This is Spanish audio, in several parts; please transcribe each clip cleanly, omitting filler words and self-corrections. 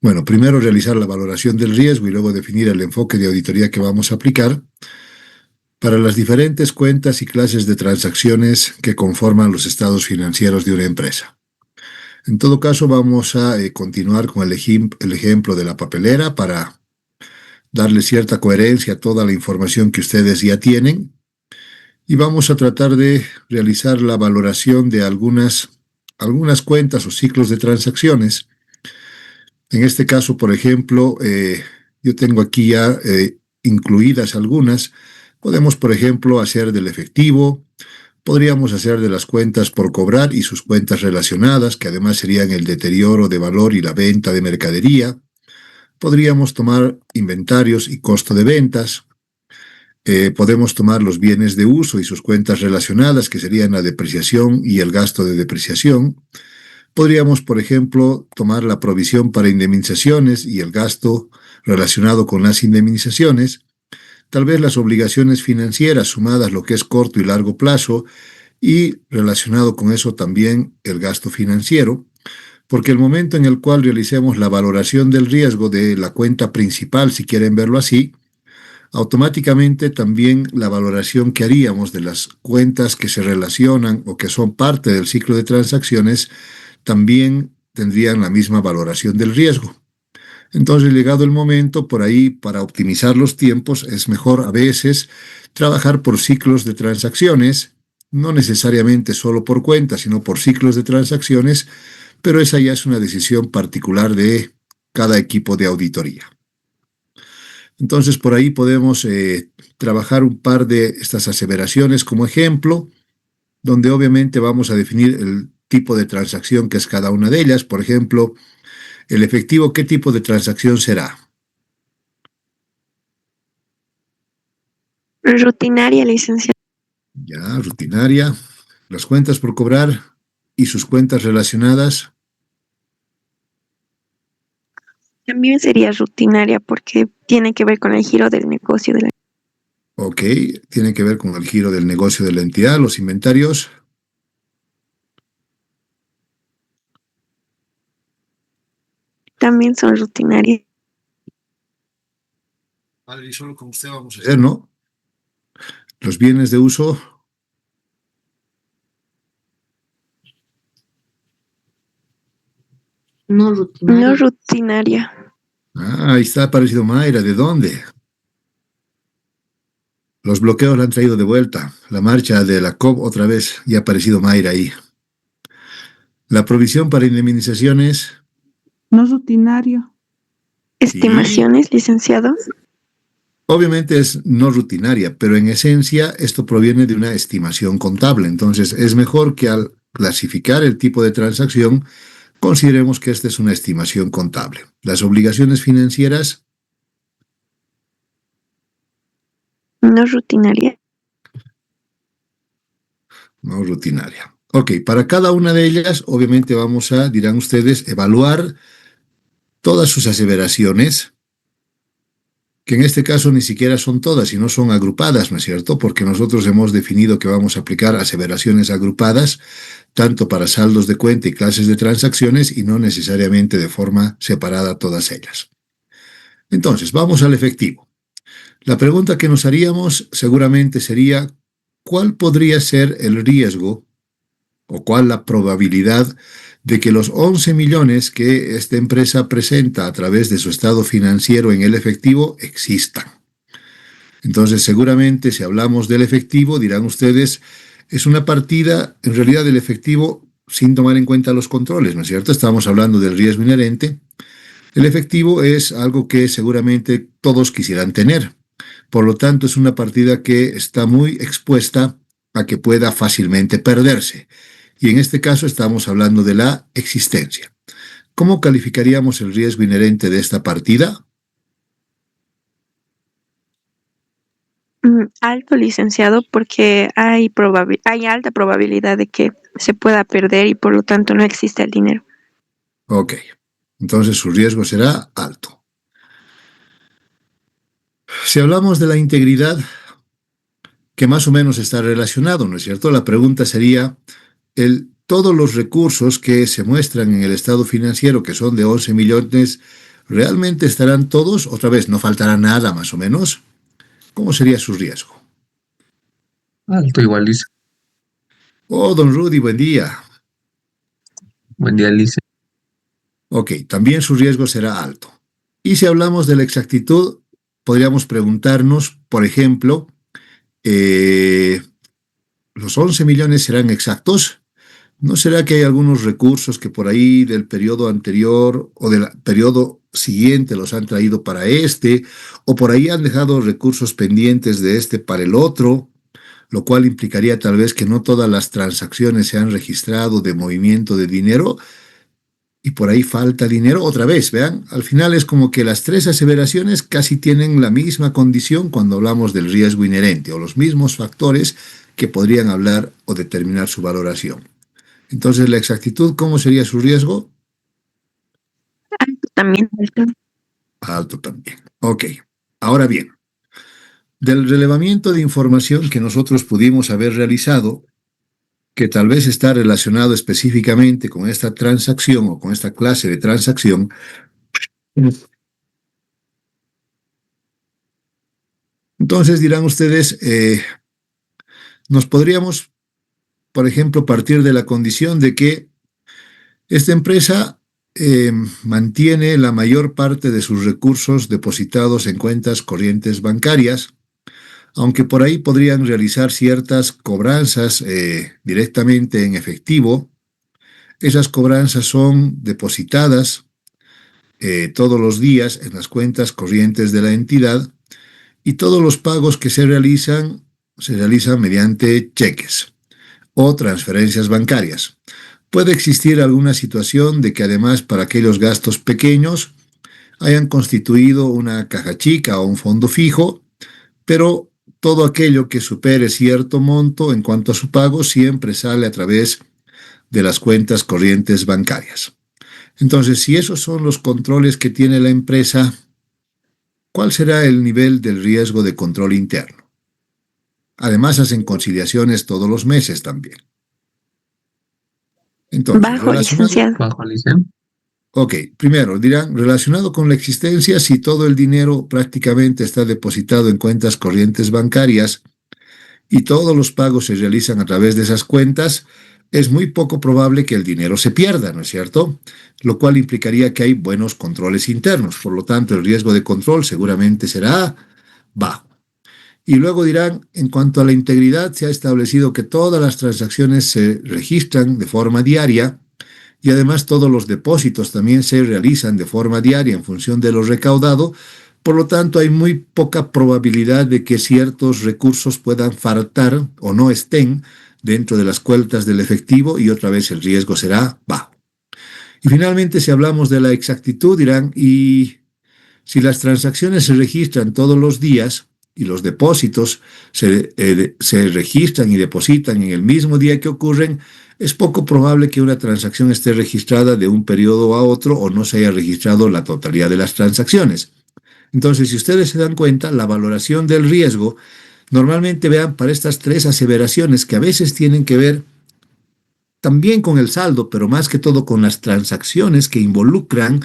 Bueno, primero realizar la valoración del riesgo y luego definir el enfoque de auditoría que vamos a aplicar para las diferentes cuentas y clases de transacciones que conforman los estados financieros de una empresa. En todo caso, vamos a continuar con el ejemplo de la papelera para darle cierta coherencia a toda la información que ustedes ya tienen y vamos a tratar de realizar la valoración de algunas cuentas o ciclos de transacciones. En este caso, por ejemplo, yo tengo aquí ya incluidas algunas. Podemos, por ejemplo, hacer del efectivo, podríamos hacer de las cuentas por cobrar y sus cuentas relacionadas, que además serían el deterioro de valor y la venta de mercadería. Podríamos tomar inventarios y costo de ventas. Podemos tomar los bienes de uso y sus cuentas relacionadas, que serían la depreciación y el gasto de depreciación. Podríamos, por ejemplo, tomar la provisión para indemnizaciones y el gasto relacionado con las indemnizaciones. Tal vez las obligaciones financieras sumadas lo que es corto y largo plazo y relacionado con eso también el gasto financiero, porque el momento en el cual realicemos la valoración del riesgo de la cuenta principal, si quieren verlo así, automáticamente también la valoración que haríamos de las cuentas que se relacionan o que son parte del ciclo de transacciones también tendrían la misma valoración del riesgo. Entonces, llegado el momento, por ahí, para optimizar los tiempos, es mejor a veces trabajar por ciclos de transacciones, no necesariamente solo por cuentas, sino por ciclos de transacciones, pero esa ya es una decisión particular de cada equipo de auditoría. Entonces, por ahí podemos trabajar un par de estas aseveraciones como ejemplo, donde obviamente vamos a definir el tipo de transacción que es cada una de ellas. Por ejemplo, el efectivo, ¿qué tipo de transacción será? Rutinaria, licenciado. Ya, rutinaria. Las cuentas por cobrar y sus cuentas relacionadas. También sería rutinaria porque tiene que ver con el giro del negocio de la... Ok, tiene que ver con el giro del negocio de la entidad, los inventarios. También son rutinarias. Padre, y solo con usted vamos a hacer, ¿no? Los bienes de uso. No rutinaria. Ah, ahí está, ha aparecido Mayra. ¿De dónde? Los bloqueos la han traído de vuelta. La marcha de la COP otra vez. Ya ha aparecido Mayra ahí. La provisión para indemnizaciones. No rutinario. Sí, Estimaciones, licenciado. obviamente es no rutinaria, pero en esencia esto proviene de una estimación contable. Entonces es mejor que al clasificar el tipo de transacción consideremos que esta es una estimación contable. Las obligaciones financieras. No rutinaria. No rutinaria. Ok, para cada una de ellas, obviamente vamos a, dirán ustedes, evaluar todas sus aseveraciones, que en este caso ni siquiera son todas, sino son agrupadas, ¿no es cierto? Porque nosotros hemos definido que vamos a aplicar aseveraciones agrupadas, tanto para saldos de cuenta y clases de transacciones, y no necesariamente de forma separada todas ellas. Entonces, vamos al efectivo. La pregunta que nos haríamos seguramente sería, ¿cuál podría ser el riesgo o cuál la probabilidad de que los 11 millones que esta empresa presenta a través de su estado financiero en el efectivo existan? Entonces, seguramente si hablamos del efectivo, dirán ustedes, es una partida, en realidad, del efectivo sin tomar en cuenta los controles, ¿no es cierto? Estamos hablando del riesgo inherente. El efectivo es algo que seguramente todos quisieran tener. Por lo tanto, es una partida que está muy expuesta a que pueda fácilmente perderse. Y en este caso estamos hablando de la existencia. ¿Cómo calificaríamos el riesgo inherente de esta partida? Alto, licenciado, porque hay alta probabilidad de que se pueda perder y por lo tanto no existe el dinero. Ok, entonces su riesgo será alto. Si hablamos de la integridad, que más o menos está relacionado, ¿no es cierto? La pregunta sería, todos los recursos que se muestran en el estado financiero, que son de 11 millones, ¿Realmente estarán todos? Otra vez, no faltará nada más o menos. ¿Cómo sería su riesgo? Alto igual, dice. Oh, don Rudy, buen día. Buen día, Lice. Ok, también su riesgo será alto. Y si hablamos de la exactitud, podríamos preguntarnos, por ejemplo, ¿los 11 millones serán exactos? ¿No será que hay algunos recursos que por ahí del periodo anterior o del periodo siguiente los han traído para este, o por ahí han dejado recursos pendientes de este para el otro, lo cual implicaría tal vez que no todas las transacciones se han registrado de movimiento de dinero y por ahí falta dinero? Otra vez, vean, al final es como que las tres aseveraciones casi tienen la misma condición cuando hablamos del riesgo inherente o los mismos factores que podrían hablar o determinar su valoración. Entonces, la exactitud, ¿cómo sería su riesgo? También alto. Alto también. Ok. Ahora bien, del relevamiento de información que nosotros pudimos haber realizado, que tal vez está relacionado específicamente con esta transacción o con esta clase de transacción, entonces dirán ustedes, nos podríamos, por ejemplo, partir de la condición de que esta empresa mantiene la mayor parte de sus recursos depositados en cuentas corrientes bancarias, aunque por ahí podrían realizar ciertas cobranzas directamente en efectivo. Esas cobranzas son depositadas todos los días en las cuentas corrientes de la entidad y todos los pagos que se realizan mediante cheques o transferencias bancarias. Puede existir alguna situación de que además para aquellos gastos pequeños hayan constituido una caja chica o un fondo fijo, pero todo aquello que supere cierto monto en cuanto a su pago siempre sale a través de las cuentas corrientes bancarias. Entonces, si esos son los controles que tiene la empresa, ¿cuál será el nivel del riesgo de control interno? Además, hacen conciliaciones todos los meses también. Entonces, Bajo, licenciado. Bajo, Lice. Ok, primero dirán, relacionado con la existencia, si todo el dinero prácticamente está depositado en cuentas corrientes bancarias y todos los pagos se realizan a través de esas cuentas, es muy poco probable que el dinero se pierda, ¿no es cierto? Lo cual implicaría que hay buenos controles internos, por lo tanto el riesgo de control seguramente será bajo. Y luego dirán, en cuanto a la integridad, se ha establecido que todas las transacciones se registran de forma diaria y además todos los depósitos también se realizan de forma diaria en función de lo recaudado. Por lo tanto, hay muy poca probabilidad de que ciertos recursos puedan faltar o no estén dentro de las cuentas del efectivo y otra vez el riesgo será bajo. Y finalmente, si hablamos de la exactitud, dirán, y si las transacciones se registran todos los días y los depósitos se registran y depositan en el mismo día que ocurren, es poco probable que una transacción esté registrada de un periodo a otro o no se haya registrado la totalidad de las transacciones. Entonces, si ustedes se dan cuenta, la valoración del riesgo, normalmente vean para estas tres aseveraciones que a veces tienen que ver también con el saldo, pero más que todo con las transacciones que involucran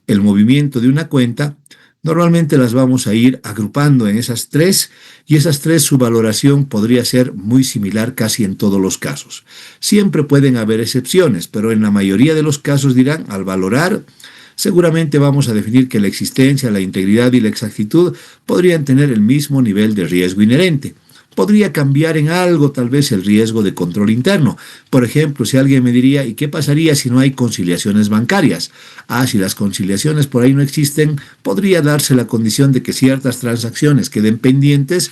el movimiento de una cuenta, normalmente las vamos a ir agrupando en esas tres y esas tres su valoración podría ser muy similar casi en todos los casos. Siempre pueden haber excepciones, pero en la mayoría de los casos dirán, al valorar, seguramente vamos a definir que la existencia, la integridad y la exactitud podrían tener el mismo nivel de riesgo inherente. Podría cambiar en algo tal vez el riesgo de control interno. Por ejemplo, si alguien me diría, ¿y qué pasaría si no hay conciliaciones bancarias? Si las conciliaciones por ahí no existen, podría darse la condición de que ciertas transacciones queden pendientes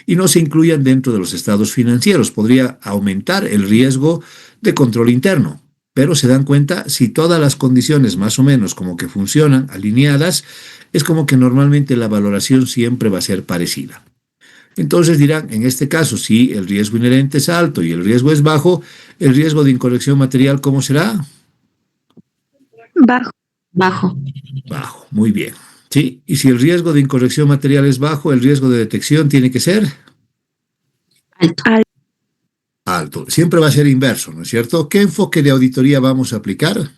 y no se incluyan dentro de los estados financieros. Podría aumentar el riesgo de control interno. Pero se dan cuenta, si todas las condiciones más o menos como que funcionan, alineadas, es como que normalmente la valoración siempre va a ser parecida. Entonces dirán, en este caso, si el riesgo inherente es alto y el riesgo es bajo, el riesgo de incorrección material, ¿cómo será? Bajo. Bajo. Bajo, muy bien. ¿Sí? Y si el riesgo de incorrección material es bajo, el riesgo de detección tiene que ser Alto. alto. Siempre va a ser inverso, ¿no es cierto? ¿Qué enfoque de auditoría vamos a aplicar?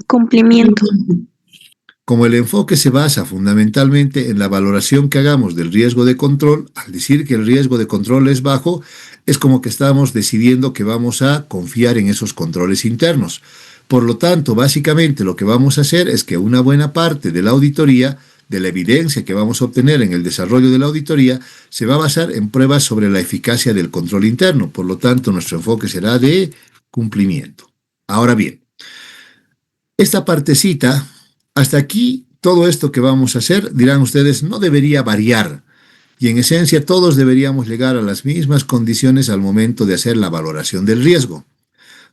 Cumplimiento. Como el enfoque se basa fundamentalmente en la valoración que hagamos del riesgo de control, al decir que el riesgo de control es bajo, es como que estamos decidiendo que vamos a confiar en esos controles internos. Por lo tanto, básicamente lo que vamos a hacer es que una buena parte de la auditoría, de la evidencia que vamos a obtener en el desarrollo de la auditoría, se va a basar en pruebas sobre la eficacia del control interno. Por lo tanto, nuestro enfoque será de cumplimiento. Ahora bien, esta partecita, hasta aquí, todo esto que vamos a hacer, dirán ustedes, no debería variar. Y en esencia, todos deberíamos llegar a las mismas condiciones al momento de hacer la valoración del riesgo.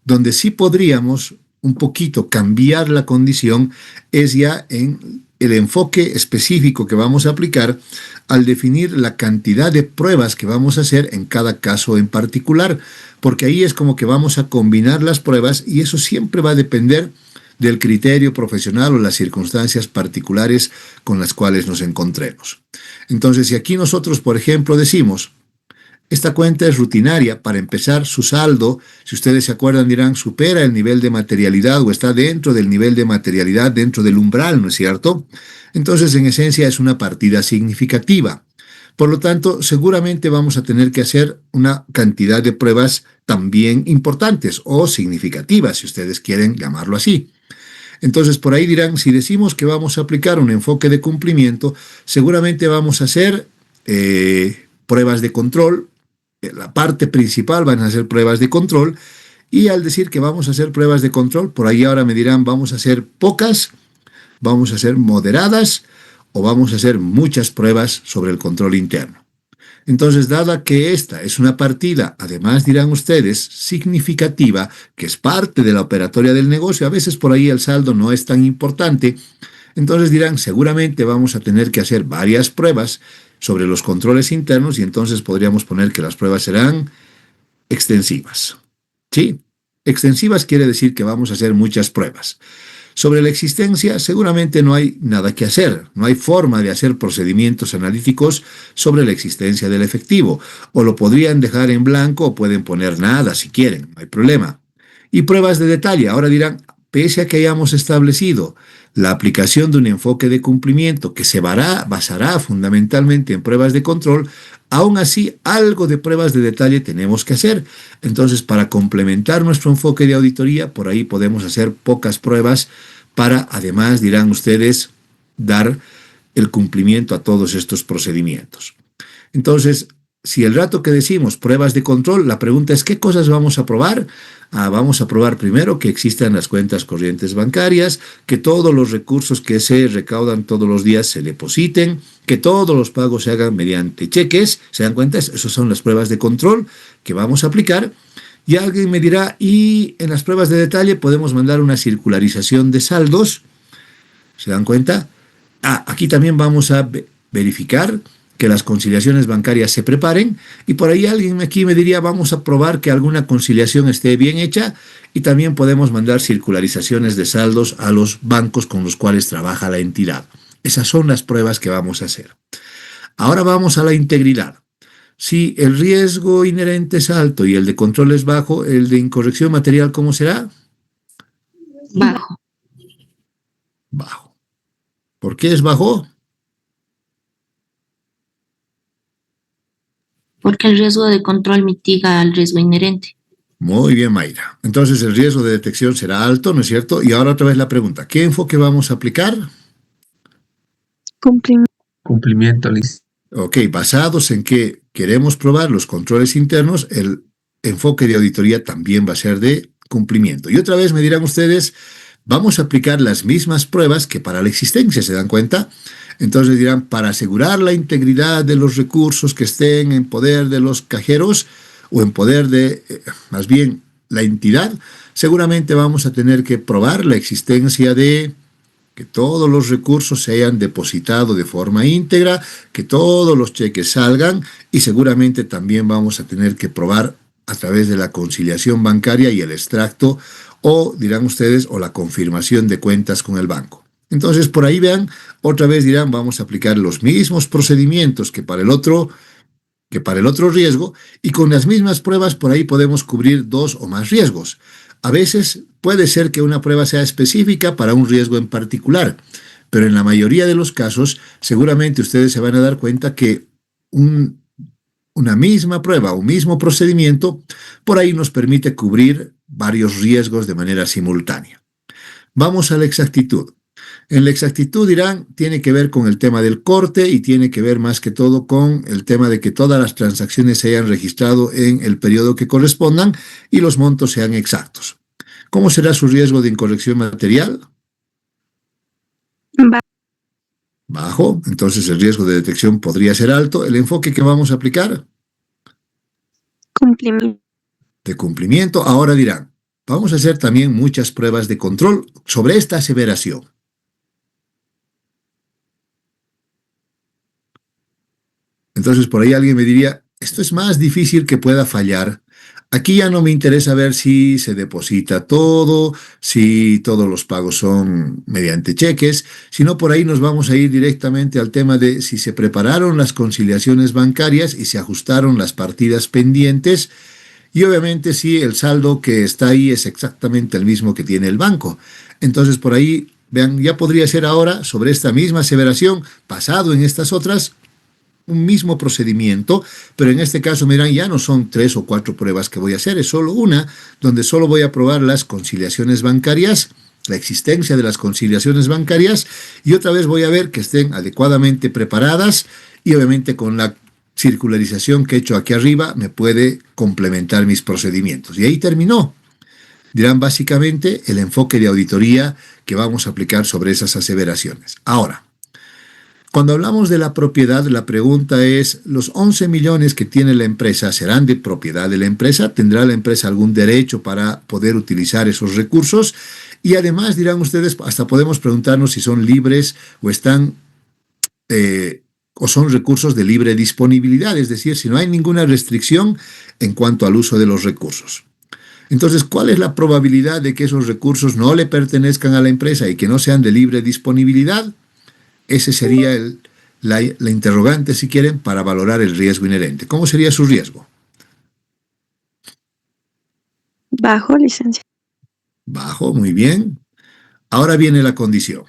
Donde sí podríamos un poquito cambiar la condición es ya en el enfoque específico que vamos a aplicar al definir la cantidad de pruebas que vamos a hacer en cada caso en particular, porque ahí es como que vamos a combinar las pruebas y eso siempre va a depender del criterio profesional o las circunstancias particulares con las cuales nos encontremos. Entonces, si aquí nosotros, por ejemplo, decimos, esta cuenta es rutinaria, para empezar, su saldo, si ustedes se acuerdan, dirán, supera el nivel de materialidad o está dentro del nivel de materialidad, dentro del umbral, ¿no es cierto? Entonces, en esencia, es una partida significativa. Por lo tanto, seguramente vamos a tener que hacer una cantidad de pruebas también importantes o significativas, si ustedes quieren llamarlo así. Entonces, por ahí dirán, si decimos que vamos a aplicar un enfoque de cumplimiento, seguramente vamos a hacer pruebas de control. La parte principal van a ser pruebas de control. Y al decir que vamos a hacer pruebas de control, por ahí ahora me dirán, vamos a hacer pocas, vamos a hacer moderadas o vamos a hacer muchas pruebas sobre el control interno. Entonces, dada que esta es una partida, además dirán ustedes, significativa, que es parte de la operatoria del negocio, a veces por ahí el saldo no es tan importante, entonces dirán, seguramente vamos a tener que hacer varias pruebas sobre los controles internos y entonces podríamos poner que las pruebas serán extensivas. ¿Sí? Extensivas quiere decir que vamos a hacer muchas pruebas. Sobre la existencia, seguramente no hay nada que hacer, no hay forma de hacer procedimientos analíticos sobre la existencia del efectivo, o lo podrían dejar en blanco o pueden poner nada si quieren, no hay problema. Y pruebas de detalle, ahora dirán, pese a que hayamos establecido la aplicación de un enfoque de cumplimiento que se basará fundamentalmente en pruebas de control, aún así algo de pruebas de detalle tenemos que hacer. Entonces, para complementar nuestro enfoque de auditoría, por ahí podemos hacer pocas pruebas para, además, dirán ustedes, dar el cumplimiento a todos estos procedimientos. Entonces, si el rato que decimos pruebas de control, la pregunta es ¿qué cosas vamos a probar? Vamos a probar primero que existan las cuentas corrientes bancarias, que todos los recursos que se recaudan todos los días se depositen, que todos los pagos se hagan mediante cheques. ¿Se dan cuenta? Esas son las pruebas de control que vamos a aplicar. Y alguien me dirá, y en las pruebas de detalle podemos mandar una circularización de saldos. ¿Se dan cuenta? Aquí también vamos a verificar que las conciliaciones bancarias se preparen y por ahí alguien aquí me diría vamos a probar que alguna conciliación esté bien hecha y también podemos mandar circularizaciones de saldos a los bancos con los cuales trabaja la entidad. Esas son las pruebas que vamos a hacer. Ahora vamos a la integridad. Si el riesgo inherente es alto y el de control es bajo, el de incorrección material, ¿cómo será? Bajo. Bajo. ¿Por qué es bajo? Porque el riesgo de control mitiga al riesgo inherente. Muy bien, Mayra. Entonces el riesgo de detección será alto, ¿no es cierto? Y ahora otra vez la pregunta, ¿qué enfoque vamos a aplicar? Cumplimiento. Cumplimiento, Liz. Ok, basados en que queremos probar los controles internos, el enfoque de auditoría también va a ser de cumplimiento. Y otra vez me dirán ustedes, vamos a aplicar las mismas pruebas que para la existencia, ¿se dan cuenta? Entonces dirán, para asegurar la integridad de los recursos que estén en poder de los cajeros o en poder de, más bien, la entidad, seguramente vamos a tener que probar la existencia de que todos los recursos se hayan depositado de forma íntegra, que todos los cheques salgan y seguramente también vamos a tener que probar a través de la conciliación bancaria y el extracto o, dirán ustedes, o la confirmación de cuentas con el banco. Entonces, por ahí vean, otra vez dirán, vamos a aplicar los mismos procedimientos que para el otro riesgo y con las mismas pruebas por ahí podemos cubrir 2 o más riesgos. A veces puede ser que una prueba sea específica para un riesgo en particular, pero en la mayoría de los casos seguramente ustedes se van a dar cuenta que un, una misma prueba, un mismo procedimiento, por ahí nos permite cubrir varios riesgos de manera simultánea. Vamos a la exactitud. En la exactitud dirán, tiene que ver con el tema del corte y tiene que ver más que todo con el tema de que todas las transacciones se hayan registrado en el periodo que correspondan y los montos sean exactos. ¿Cómo será su riesgo de incorrección material? Bajo, entonces el riesgo de detección podría ser alto. ¿El enfoque que vamos a aplicar? Cumplimiento. De cumplimiento. Ahora dirán, vamos a hacer también muchas pruebas de control sobre esta aseveración. Entonces por ahí alguien me diría, esto es más difícil que pueda fallar. Aquí ya no me interesa ver si se deposita todo, si todos los pagos son mediante cheques, sino por ahí nos vamos a ir directamente al tema de si se prepararon las conciliaciones bancarias y se ajustaron las partidas pendientes y obviamente si el saldo que está ahí es exactamente el mismo que tiene el banco. Entonces por ahí, vean, ya podría ser ahora sobre esta misma aseveración, basado en estas otras, un mismo procedimiento, pero en este caso, miran, ya no son 3 o 4 pruebas que voy a hacer, es solo una, donde solo voy a probar las conciliaciones bancarias, la existencia de las conciliaciones bancarias, y otra vez voy a ver que estén adecuadamente preparadas, y obviamente con la circularización que he hecho aquí arriba, me puede complementar mis procedimientos. Y ahí terminó. Dirán básicamente el enfoque de auditoría que vamos a aplicar sobre esas aseveraciones. Ahora, cuando hablamos de la propiedad, la pregunta es, ¿los 11 millones que tiene la empresa serán de propiedad de la empresa? ¿Tendrá la empresa algún derecho para poder utilizar esos recursos? Y además, dirán ustedes, hasta podemos preguntarnos si son libres o están o son recursos de libre disponibilidad, es decir, si no hay ninguna restricción en cuanto al uso de los recursos. Entonces, ¿cuál es la probabilidad de que esos recursos no le pertenezcan a la empresa y que no sean de libre disponibilidad? Ese sería la interrogante, si quieren, para valorar el riesgo inherente. ¿Cómo sería su riesgo? Bajo, licencia. Bajo, muy bien. Ahora viene la condición.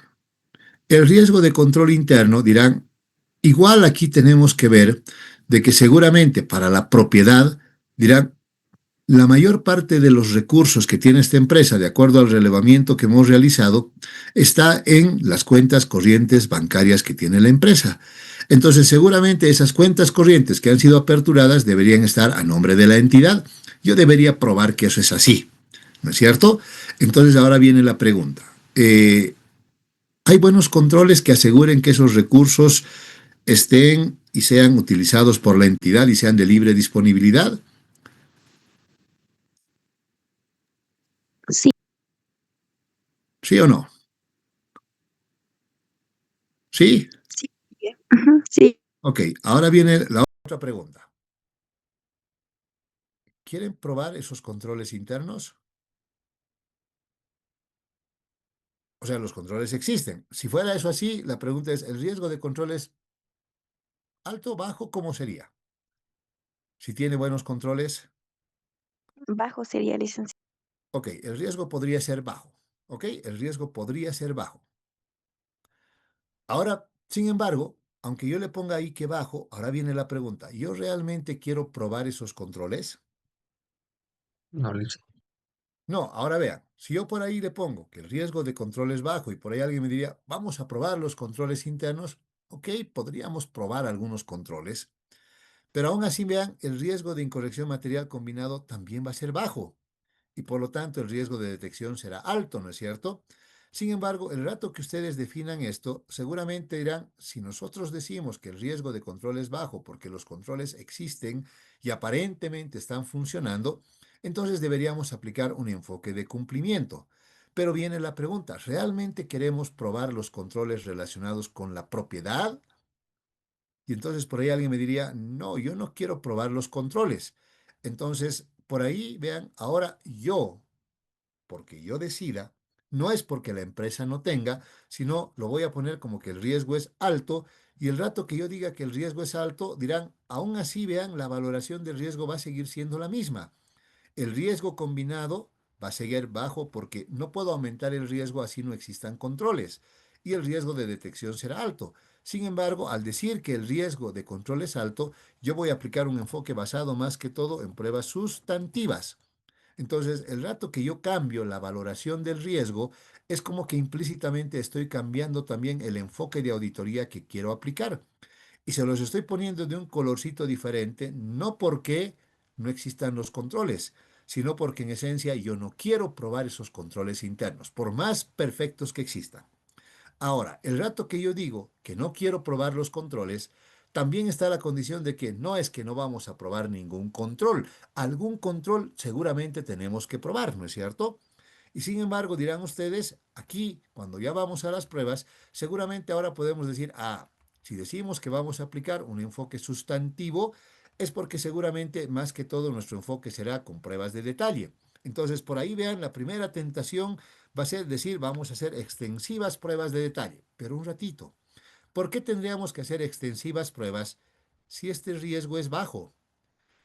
El riesgo de control interno, dirán, igual aquí tenemos que ver de que seguramente para la propiedad, dirán, la mayor parte de los recursos que tiene esta empresa, de acuerdo al relevamiento que hemos realizado, está en las cuentas corrientes bancarias que tiene la empresa. Entonces, seguramente esas cuentas corrientes que han sido aperturadas deberían estar a nombre de la entidad. Yo debería probar que eso es así, ¿no es cierto? Entonces, ahora viene la pregunta. ¿Hay buenos controles que aseguren que esos recursos estén y sean utilizados por la entidad y sean de libre disponibilidad? Sí. ¿Sí o no? ¿Sí? Sí. Sí. Ok, ahora viene la otra pregunta. ¿Quieren probar esos controles internos? O sea, los controles existen. Si fuera eso así, la pregunta es, ¿el riesgo de control es alto o bajo? ¿Cómo sería? Si tiene buenos controles, Bajo sería, licencia. ok, el riesgo podría ser bajo. Ok, el riesgo podría ser bajo. Ahora, sin embargo, aunque yo le ponga ahí que bajo, ahora viene la pregunta, ¿yo realmente quiero probar esos controles? No, listo. No, ahora vean, si yo por ahí le pongo que el riesgo de control es bajo y por ahí alguien me diría, vamos a probar los controles internos, ok, podríamos probar algunos controles, pero aún así vean, el riesgo de incorrección material combinado también va a ser bajo y por lo tanto el riesgo de detección será alto, ¿no es cierto? Sin embargo, el rato que ustedes definan esto, seguramente dirán, si nosotros decimos que el riesgo de control es bajo porque los controles existen y aparentemente están funcionando, entonces deberíamos aplicar un enfoque de cumplimiento. Pero viene la pregunta, ¿realmente queremos probar los controles relacionados con la propiedad? Y entonces por ahí alguien me diría, no, yo no quiero probar los controles. Entonces, por ahí, vean, ahora yo porque yo decida, no es porque la empresa no tenga, sino lo voy a poner como que el riesgo es alto y el rato que yo diga que el riesgo es alto, dirán, aún así vean, la valoración del riesgo va a seguir siendo la misma. El riesgo combinado va a seguir bajo porque no puedo aumentar el riesgo así no existan controles y el riesgo de detección será alto. Sin embargo, al decir que el riesgo de control es alto, yo voy a aplicar un enfoque basado más que todo en pruebas sustantivas. Entonces, el rato que yo cambio la valoración del riesgo, es como que implícitamente estoy cambiando también el enfoque de auditoría que quiero aplicar. Y se los estoy poniendo de un colorcito diferente, no porque no existan los controles, sino porque en esencia yo no quiero probar esos controles internos, por más perfectos que existan. Ahora, el rato que yo digo que no quiero probar los controles, también está la condición de que no es que no vamos a probar ningún control. Algún control seguramente tenemos que probar, ¿no es cierto? Y sin embargo, dirán ustedes, aquí, cuando ya vamos a las pruebas, seguramente ahora podemos decir, si decimos que vamos a aplicar un enfoque sustantivo, es porque seguramente más que todo nuestro enfoque será con pruebas de detalle. Entonces, por ahí vean, la primera tentación va a ser decir, vamos a hacer extensivas pruebas de detalle. Pero un ratito, ¿por qué tendríamos que hacer extensivas pruebas si este riesgo es bajo?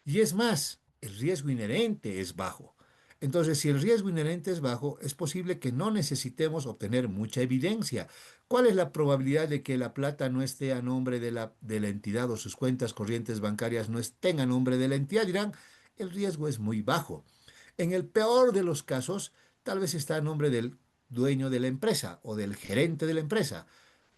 Y es más, el riesgo inherente es bajo. Entonces, si el riesgo inherente es bajo, es posible que no necesitemos obtener mucha evidencia. ¿Cuál es la probabilidad de que la plata no esté a nombre de la entidad o sus cuentas corrientes bancarias no estén a nombre de la entidad? Dirán, el riesgo es muy bajo. En el peor de los casos, tal vez está a nombre del dueño de la empresa o del gerente de la empresa,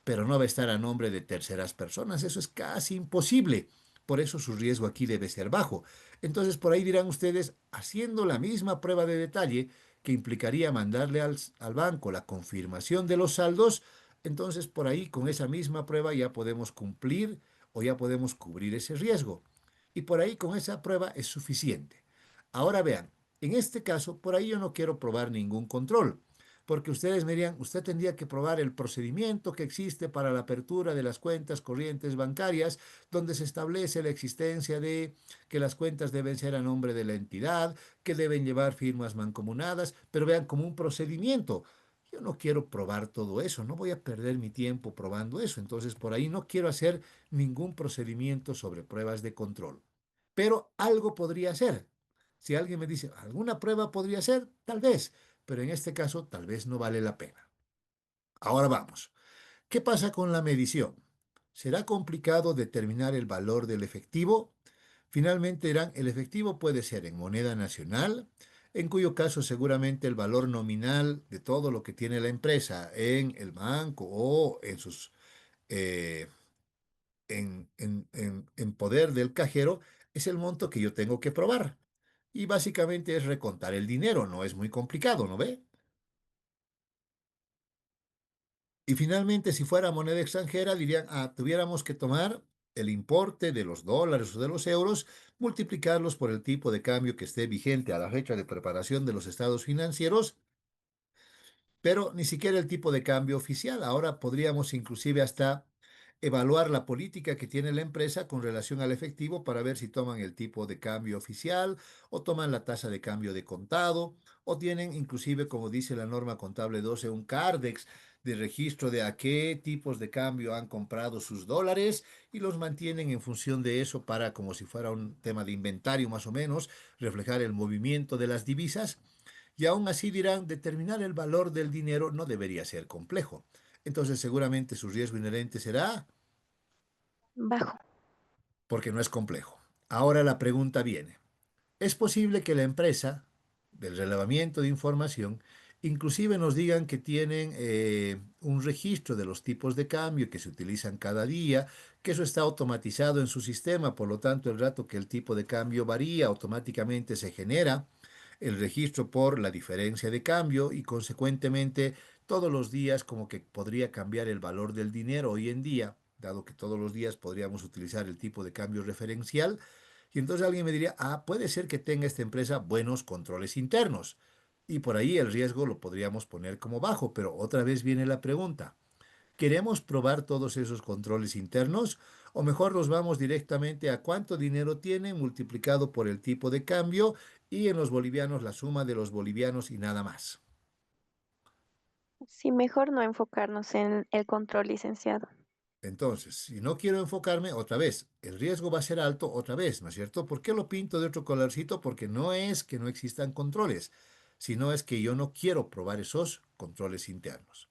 pero no va a estar a nombre de terceras personas. Eso es casi imposible. Por eso su riesgo aquí debe ser bajo. Entonces, por ahí dirán ustedes, haciendo la misma prueba de detalle que implicaría mandarle al banco la confirmación de los saldos, entonces por ahí con esa misma prueba ya podemos cumplir o ya podemos cubrir ese riesgo. Y por ahí con esa prueba es suficiente. Ahora vean, en este caso, por ahí yo no quiero probar ningún control, porque ustedes me dirían, usted tendría que probar el procedimiento que existe para la apertura de las cuentas corrientes bancarias, donde se establece la existencia de que las cuentas deben ser a nombre de la entidad, que deben llevar firmas mancomunadas, pero vean como un procedimiento. Yo no quiero probar todo eso, no voy a perder mi tiempo probando eso, entonces por ahí no quiero hacer ningún procedimiento sobre pruebas de control. Pero algo podría ser. Si alguien me dice, ¿alguna prueba podría ser? Tal vez, pero en este caso tal vez no vale la pena. Ahora vamos. ¿Qué pasa con la medición? ¿Será complicado determinar el valor del efectivo? Finalmente dirán, el efectivo puede ser en moneda nacional, en cuyo caso seguramente el valor nominal de todo lo que tiene la empresa en el banco o en sus eh, en poder del cajero es el monto que yo tengo que probar. Y básicamente es recontar el dinero, no es muy complicado, ¿no ve? Y finalmente, si fuera moneda extranjera, dirían, tuviéramos que tomar el importe de los dólares o de los euros, multiplicarlos por el tipo de cambio que esté vigente a la fecha de preparación de los estados financieros, pero ni siquiera el tipo de cambio oficial. Ahora podríamos inclusive hasta evaluar la política que tiene la empresa con relación al efectivo para ver si toman el tipo de cambio oficial o toman la tasa de cambio de contado o tienen inclusive, como dice la norma contable 12, un CARDEX de registro de a qué tipos de cambio han comprado sus dólares y los mantienen en función de eso para, como si fuera un tema de inventario más o menos, reflejar el movimiento de las divisas. Y aún así dirán, determinar el valor del dinero no debería ser complejo. Entonces seguramente su riesgo inherente será Bajo. porque no es complejo. Ahora la pregunta viene. Es posible que la empresa del relevamiento de información inclusive nos digan que tienen un registro de los tipos de cambio que se utilizan cada día, que eso está automatizado en su sistema, por lo tanto el rato que el tipo de cambio varía, automáticamente se genera el registro por la diferencia de cambio y consecuentemente todos los días como que podría cambiar el valor del dinero hoy en día, dado que todos los días podríamos utilizar el tipo de cambio referencial. Y entonces alguien me diría, puede ser que tenga esta empresa buenos controles internos. Y por ahí el riesgo lo podríamos poner como bajo, pero otra vez viene la pregunta. ¿Queremos probar todos esos controles internos o mejor nos vamos directamente a cuánto dinero tiene multiplicado por el tipo de cambio y en los bolivianos la suma de los bolivianos y nada más? Sí, mejor no enfocarnos en el control, licenciado. Entonces, si no quiero enfocarme, otra vez, el riesgo va a ser alto otra vez, ¿no es cierto? ¿Por qué lo pinto de otro colorcito? Porque no es que no existan controles. sino es que yo no quiero probar esos controles internos.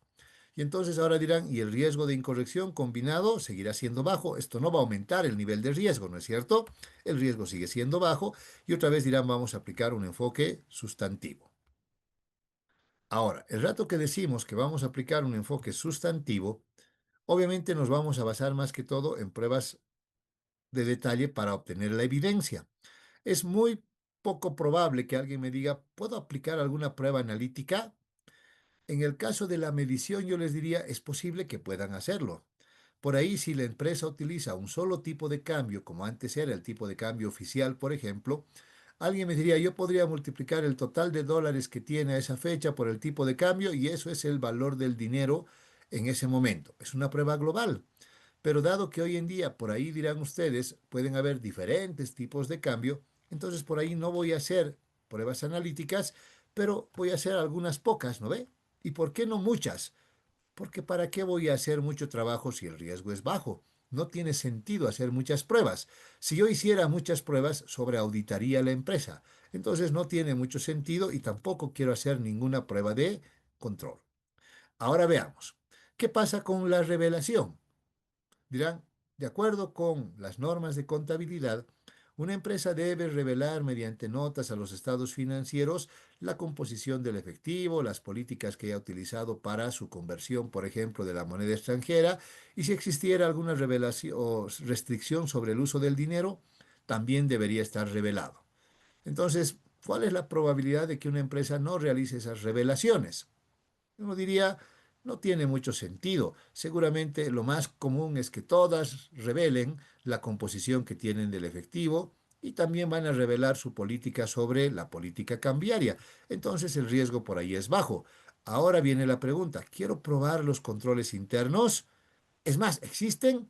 Y entonces ahora dirán, y el riesgo de incorrección combinado seguirá siendo bajo. Esto no va a aumentar el nivel de riesgo, ¿no es cierto? El riesgo sigue siendo bajo y otra vez dirán, vamos a aplicar un enfoque sustantivo. Ahora, el rato que decimos que vamos a aplicar un enfoque sustantivo, obviamente nos vamos a basar más que todo en pruebas de detalle para obtener la evidencia. Es muy poco probable que alguien me diga, ¿puedo aplicar alguna prueba analítica? En el caso de la medición, yo les diría, es posible que puedan hacerlo. Por ahí, si la empresa utiliza un solo tipo de cambio, como antes era el tipo de cambio oficial, por ejemplo, alguien me diría, yo podría multiplicar el total de dólares que tiene a esa fecha por el tipo de cambio y eso es el valor del dinero en ese momento. Es una prueba global. Pero dado que hoy en día, por ahí dirán ustedes, pueden haber diferentes tipos de cambio, entonces por ahí no voy a hacer pruebas analíticas, pero voy a hacer algunas pocas, ¿no ve? ¿Y por qué no muchas? Porque ¿para qué voy a hacer mucho trabajo si el riesgo es bajo? No tiene sentido hacer muchas pruebas. Si yo hiciera muchas pruebas, sobreauditaría la empresa. Entonces no tiene mucho sentido y tampoco quiero hacer ninguna prueba de control. Ahora veamos. ¿Qué pasa con la revelación? Dirán, de acuerdo con las normas de contabilidad, una empresa debe revelar mediante notas a los estados financieros la composición del efectivo, las políticas que haya utilizado para su conversión, por ejemplo, de la moneda extranjera, y si existiera alguna revelación o restricción sobre el uso del dinero, también debería estar revelado. Entonces, ¿cuál es la probabilidad de que una empresa no realice esas revelaciones? Uno diría, no tiene mucho sentido. Seguramente lo más común es que todas revelen la composición que tienen del efectivo y también van a revelar su política sobre la política cambiaria. Entonces el riesgo por ahí es bajo. Ahora viene la pregunta, ¿quiero probar los controles internos? Es más, ¿existen?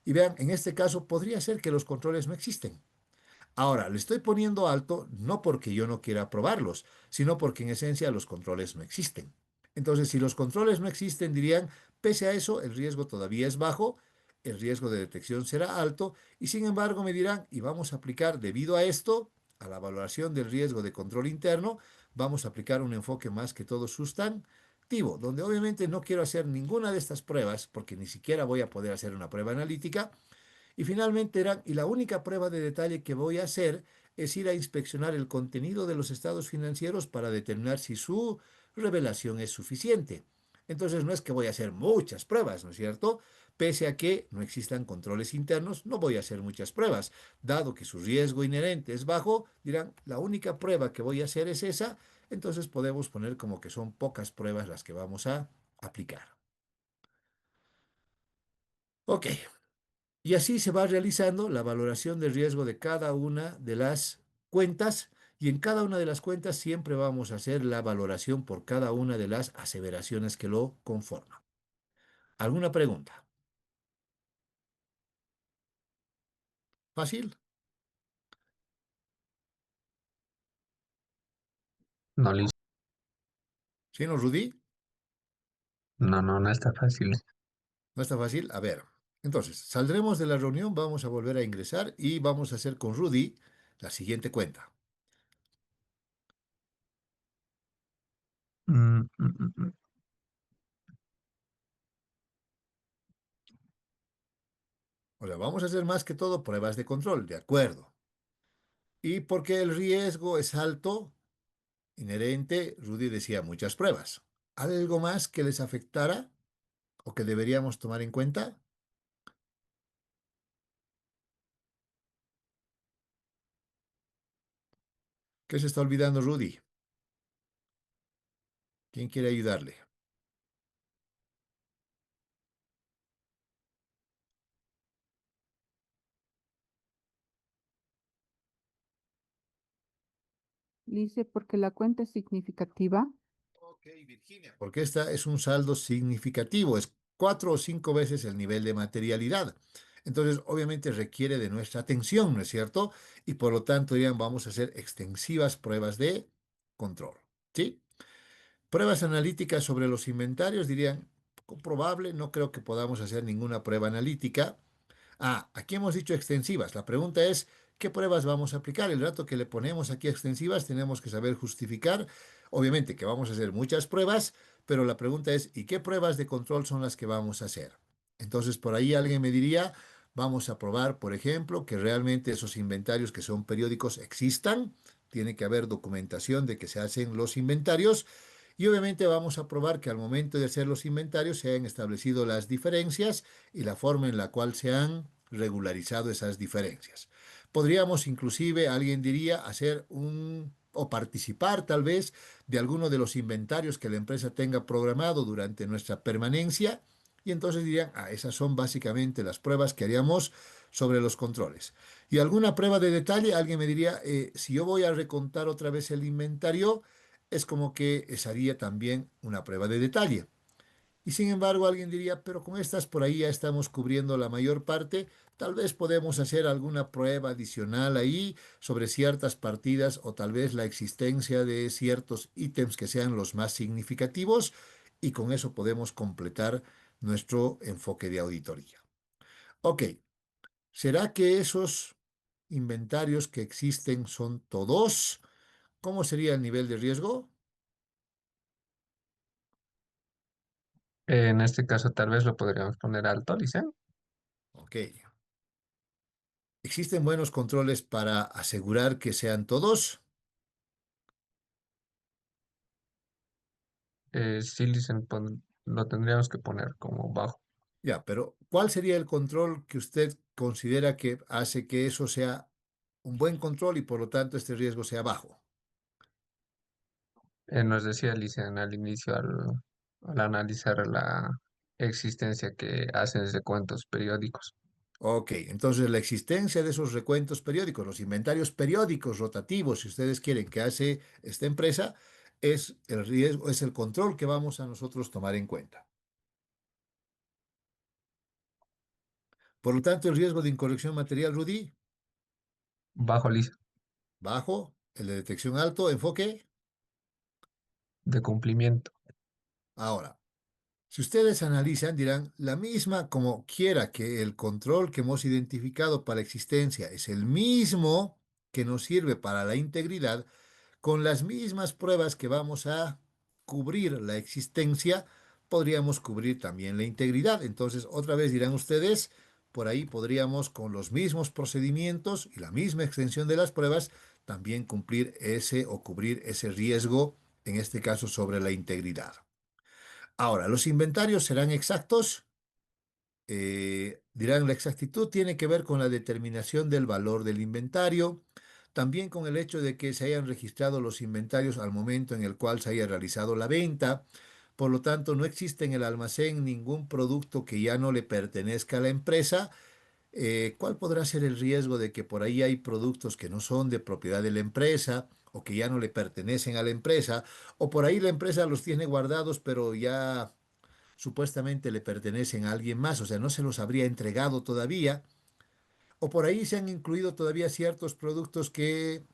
Y vean, en este caso podría ser que los controles no existen. Ahora, le estoy poniendo alto no porque yo no quiera probarlos, sino porque en esencia los controles no existen. Entonces, si los controles no existen, dirían, pese a eso, el riesgo todavía es bajo, el riesgo de detección será alto, y sin embargo me dirán, y vamos a aplicar, debido a esto, a la valoración del riesgo de control interno, vamos a aplicar un enfoque más que todo sustantivo, donde obviamente no quiero hacer ninguna de estas pruebas, porque ni siquiera voy a poder hacer una prueba analítica, y finalmente eran, y la única prueba de detalle que voy a hacer es ir a inspeccionar el contenido de los estados financieros para determinar si su revelación es suficiente. Entonces no es que voy a hacer muchas pruebas, ¿no es cierto? Pese a que no existan controles internos, no voy a hacer muchas pruebas. Dado que su riesgo inherente es bajo, dirán, la única prueba que voy a hacer es esa, entonces podemos poner como que son pocas pruebas las que vamos a aplicar. Ok, y así se va realizando la valoración de riesgo de cada una de las cuentas y en cada una de las cuentas siempre vamos a hacer la valoración por cada una de las aseveraciones que lo conforman. ¿Alguna pregunta? ¿Fácil? No, listo. ¿Sí, no, Rudy? No, no, no está fácil. ¿No está fácil? A ver, entonces, saldremos de la reunión, vamos a volver a ingresar y vamos a hacer con Rudy la siguiente cuenta. Mm, mm, mm, mm. O sea, vamos a hacer más que todo pruebas de control, de acuerdo. Y porque el riesgo es alto, inherente, Rudy decía muchas pruebas. ¿Algo más que les afectara o que deberíamos tomar en cuenta? ¿Qué se está olvidando, Rudy? ¿Quién quiere ayudarle? Dice, porque la cuenta es significativa. Ok, Virginia. Porque esta es un saldo significativo, es 4 o 5 veces el nivel de materialidad. Entonces, obviamente requiere de nuestra atención, ¿no es cierto? Y por lo tanto, dirían, vamos a hacer extensivas pruebas de control. ¿Sí? Pruebas analíticas sobre los inventarios, dirían, poco probable, no creo que podamos hacer ninguna prueba analítica. Ah, aquí hemos dicho extensivas. La pregunta es, ¿qué pruebas vamos a aplicar? El rato que le ponemos aquí extensivas, tenemos que saber justificar Obviamente que vamos a hacer muchas pruebas, pero la pregunta es, ¿y qué pruebas de control son las que vamos a hacer? Entonces, por ahí alguien me diría, vamos a probar, por ejemplo, que realmente esos inventarios que son periódicos existan. Tiene que haber documentación de que se hacen los inventarios. Y obviamente vamos a probar que al momento de hacer los inventarios se hayan establecido las diferencias y la forma en la cual se han regularizado esas diferencias. Podríamos inclusive, alguien diría, hacer un o participar tal vez de alguno de los inventarios que la empresa tenga programado durante nuestra permanencia y entonces dirían, esas son básicamente las pruebas que haríamos sobre los controles. Y alguna prueba de detalle, alguien me diría, si yo voy a recontar otra vez el inventario, es como que esa haría también una prueba de detalle. Y sin embargo, alguien diría, pero con estas por ahí ya estamos cubriendo la mayor parte, tal vez podemos hacer alguna prueba adicional ahí sobre ciertas partidas o tal vez la existencia de ciertos ítems que sean los más significativos y con eso podemos completar nuestro enfoque de auditoría. Ok, ¿será que esos inventarios que existen son todos? ¿Cómo sería el nivel de riesgo? En este caso tal vez lo podríamos poner alto, Lice. Ok. ¿Existen buenos controles para asegurar que sean todos? Sí, Lice, lo tendríamos que poner como bajo. Ya, pero ¿cuál sería el control que usted considera que hace que eso sea un buen control y por lo tanto este riesgo sea bajo? Nos decía Lice al inicio al analizar la existencia que hacen de cuentos periódicos. Ok, entonces la existencia de esos recuentos periódicos, los inventarios periódicos rotativos, si ustedes quieren que hace esta empresa, es el riesgo, es el control que vamos a nosotros tomar en cuenta. Por lo tanto, el riesgo de incorrección material, Rudy, Bajo, Lice, bajo, el de detección alto, enfoque. de cumplimiento. Ahora, si ustedes analizan, dirán, la misma como quiera que el control que hemos identificado para la existencia es el mismo que nos sirve para la integridad, con las mismas pruebas que vamos a cubrir la existencia, podríamos cubrir también la integridad. Entonces, otra vez dirán ustedes, por ahí podríamos con los mismos procedimientos y la misma extensión de las pruebas, también cumplir ese o cubrir ese riesgo, en este caso sobre la integridad. Ahora, ¿los inventarios serán exactos? Dirán, la exactitud tiene que ver con la determinación del valor del inventario, también con el hecho de que se hayan registrado los inventarios al momento en el cual se haya realizado la venta. Por lo tanto, no existe en el almacén ningún producto que ya no le pertenezca a la empresa. ¿Cuál podrá ser el riesgo de que por ahí hay productos que no son de propiedad de la empresa o que ya no le pertenecen a la empresa? O por ahí la empresa los tiene guardados, pero ya supuestamente le pertenecen a alguien más, o sea, no se los habría entregado todavía, o por ahí se han incluido todavía ciertos productos que,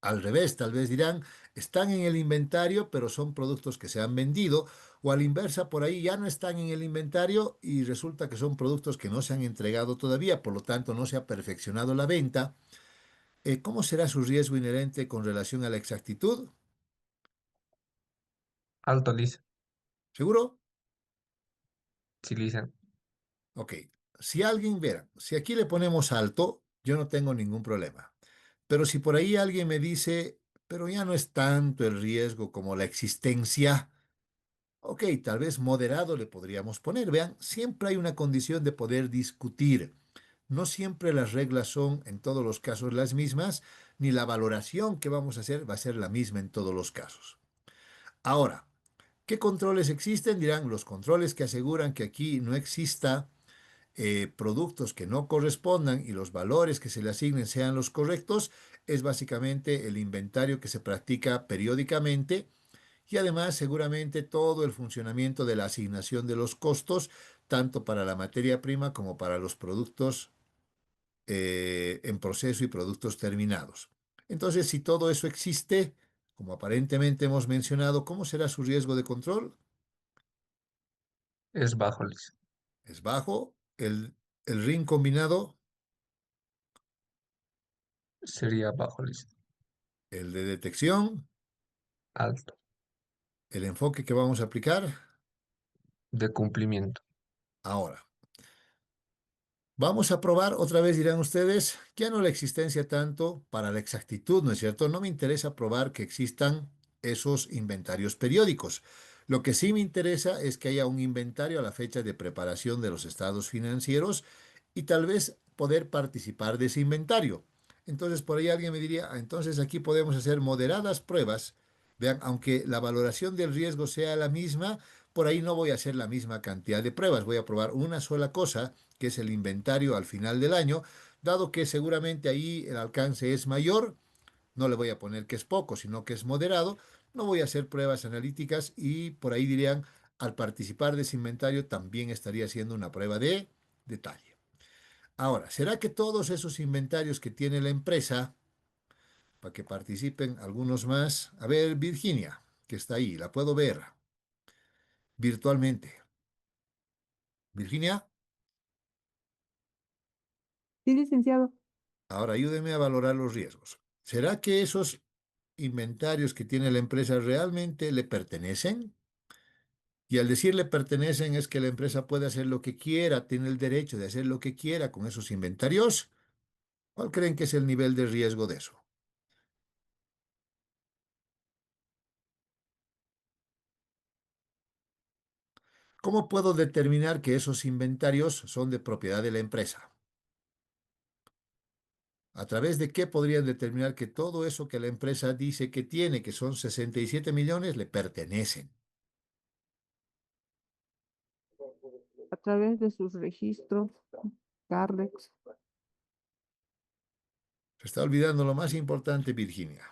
al revés, tal vez dirán, están en el inventario, pero son productos que se han vendido, o a la inversa, por ahí ya no están en el inventario y resulta que son productos que no se han entregado todavía, por lo tanto no se ha perfeccionado la venta. ¿Cómo será su riesgo inherente con relación a la exactitud? Alto, Lice. ¿Seguro? Sí, Lice. Ok. Si alguien, verá, si aquí le ponemos alto, yo no tengo ningún problema. Pero si por ahí alguien me dice, pero ya no es tanto el riesgo como la existencia, ok, tal vez moderado le podríamos poner. Vean, siempre hay una condición de poder discutir. No siempre las reglas son en todos los casos las mismas, ni la valoración que vamos a hacer va a ser la misma en todos los casos. Ahora, ¿qué controles existen? Dirán, los controles que aseguran que aquí no exista productos que no correspondan y los valores que se le asignen sean los correctos, es básicamente el inventario que se practica periódicamente y además seguramente todo el funcionamiento de la asignación de los costos, tanto para la materia prima como para los productos en proceso y productos terminados. Entonces, si todo eso existe, como aparentemente hemos mencionado, ¿cómo será su riesgo de control? Es bajo, Lice. Es bajo. El RIN combinado, Sería bajo, Lice. el de detección, alto, El enfoque que vamos a aplicar de cumplimiento. ahora. Vamos a probar, otra vez dirán ustedes, ya no la existencia tanto para la exactitud, ¿no es cierto? No me interesa probar que existan esos inventarios periódicos. Lo que sí me interesa es que haya un inventario a la fecha de preparación de los estados financieros y tal vez poder participar de ese inventario. Entonces, por ahí alguien me diría, "Ah, entonces aquí podemos hacer moderadas pruebas. Vean, aunque la valoración del riesgo sea la misma, por ahí no voy a hacer la misma cantidad de pruebas. Voy a probar una sola cosa, que es el inventario al final del año, dado que seguramente ahí el alcance es mayor. No le voy a poner que es poco, sino que es moderado. No voy a hacer pruebas analíticas y por ahí dirían, al participar de ese inventario también estaría haciendo una prueba de detalle. Ahora, ¿será que todos esos inventarios que tiene la empresa, para que participen algunos más? A ver, Virginia, que está ahí, la puedo ver virtualmente. Virginia, Sí, licenciado. ahora ayúdeme a valorar los riesgos. ¿Será que esos inventarios que tiene la empresa realmente le pertenecen? Y al decir le pertenecen es que la empresa puede hacer lo que quiera, tiene el derecho de hacer lo que quiera con esos inventarios. ¿Cuál creen que es el nivel de riesgo de eso? ¿Cómo puedo determinar que esos inventarios son de propiedad de la empresa? ¿A través de qué podrían determinar que todo eso que la empresa dice que tiene, que son 67 millones, le pertenecen? A través de sus registros, CARDEX. Se está olvidando lo más importante, Virginia.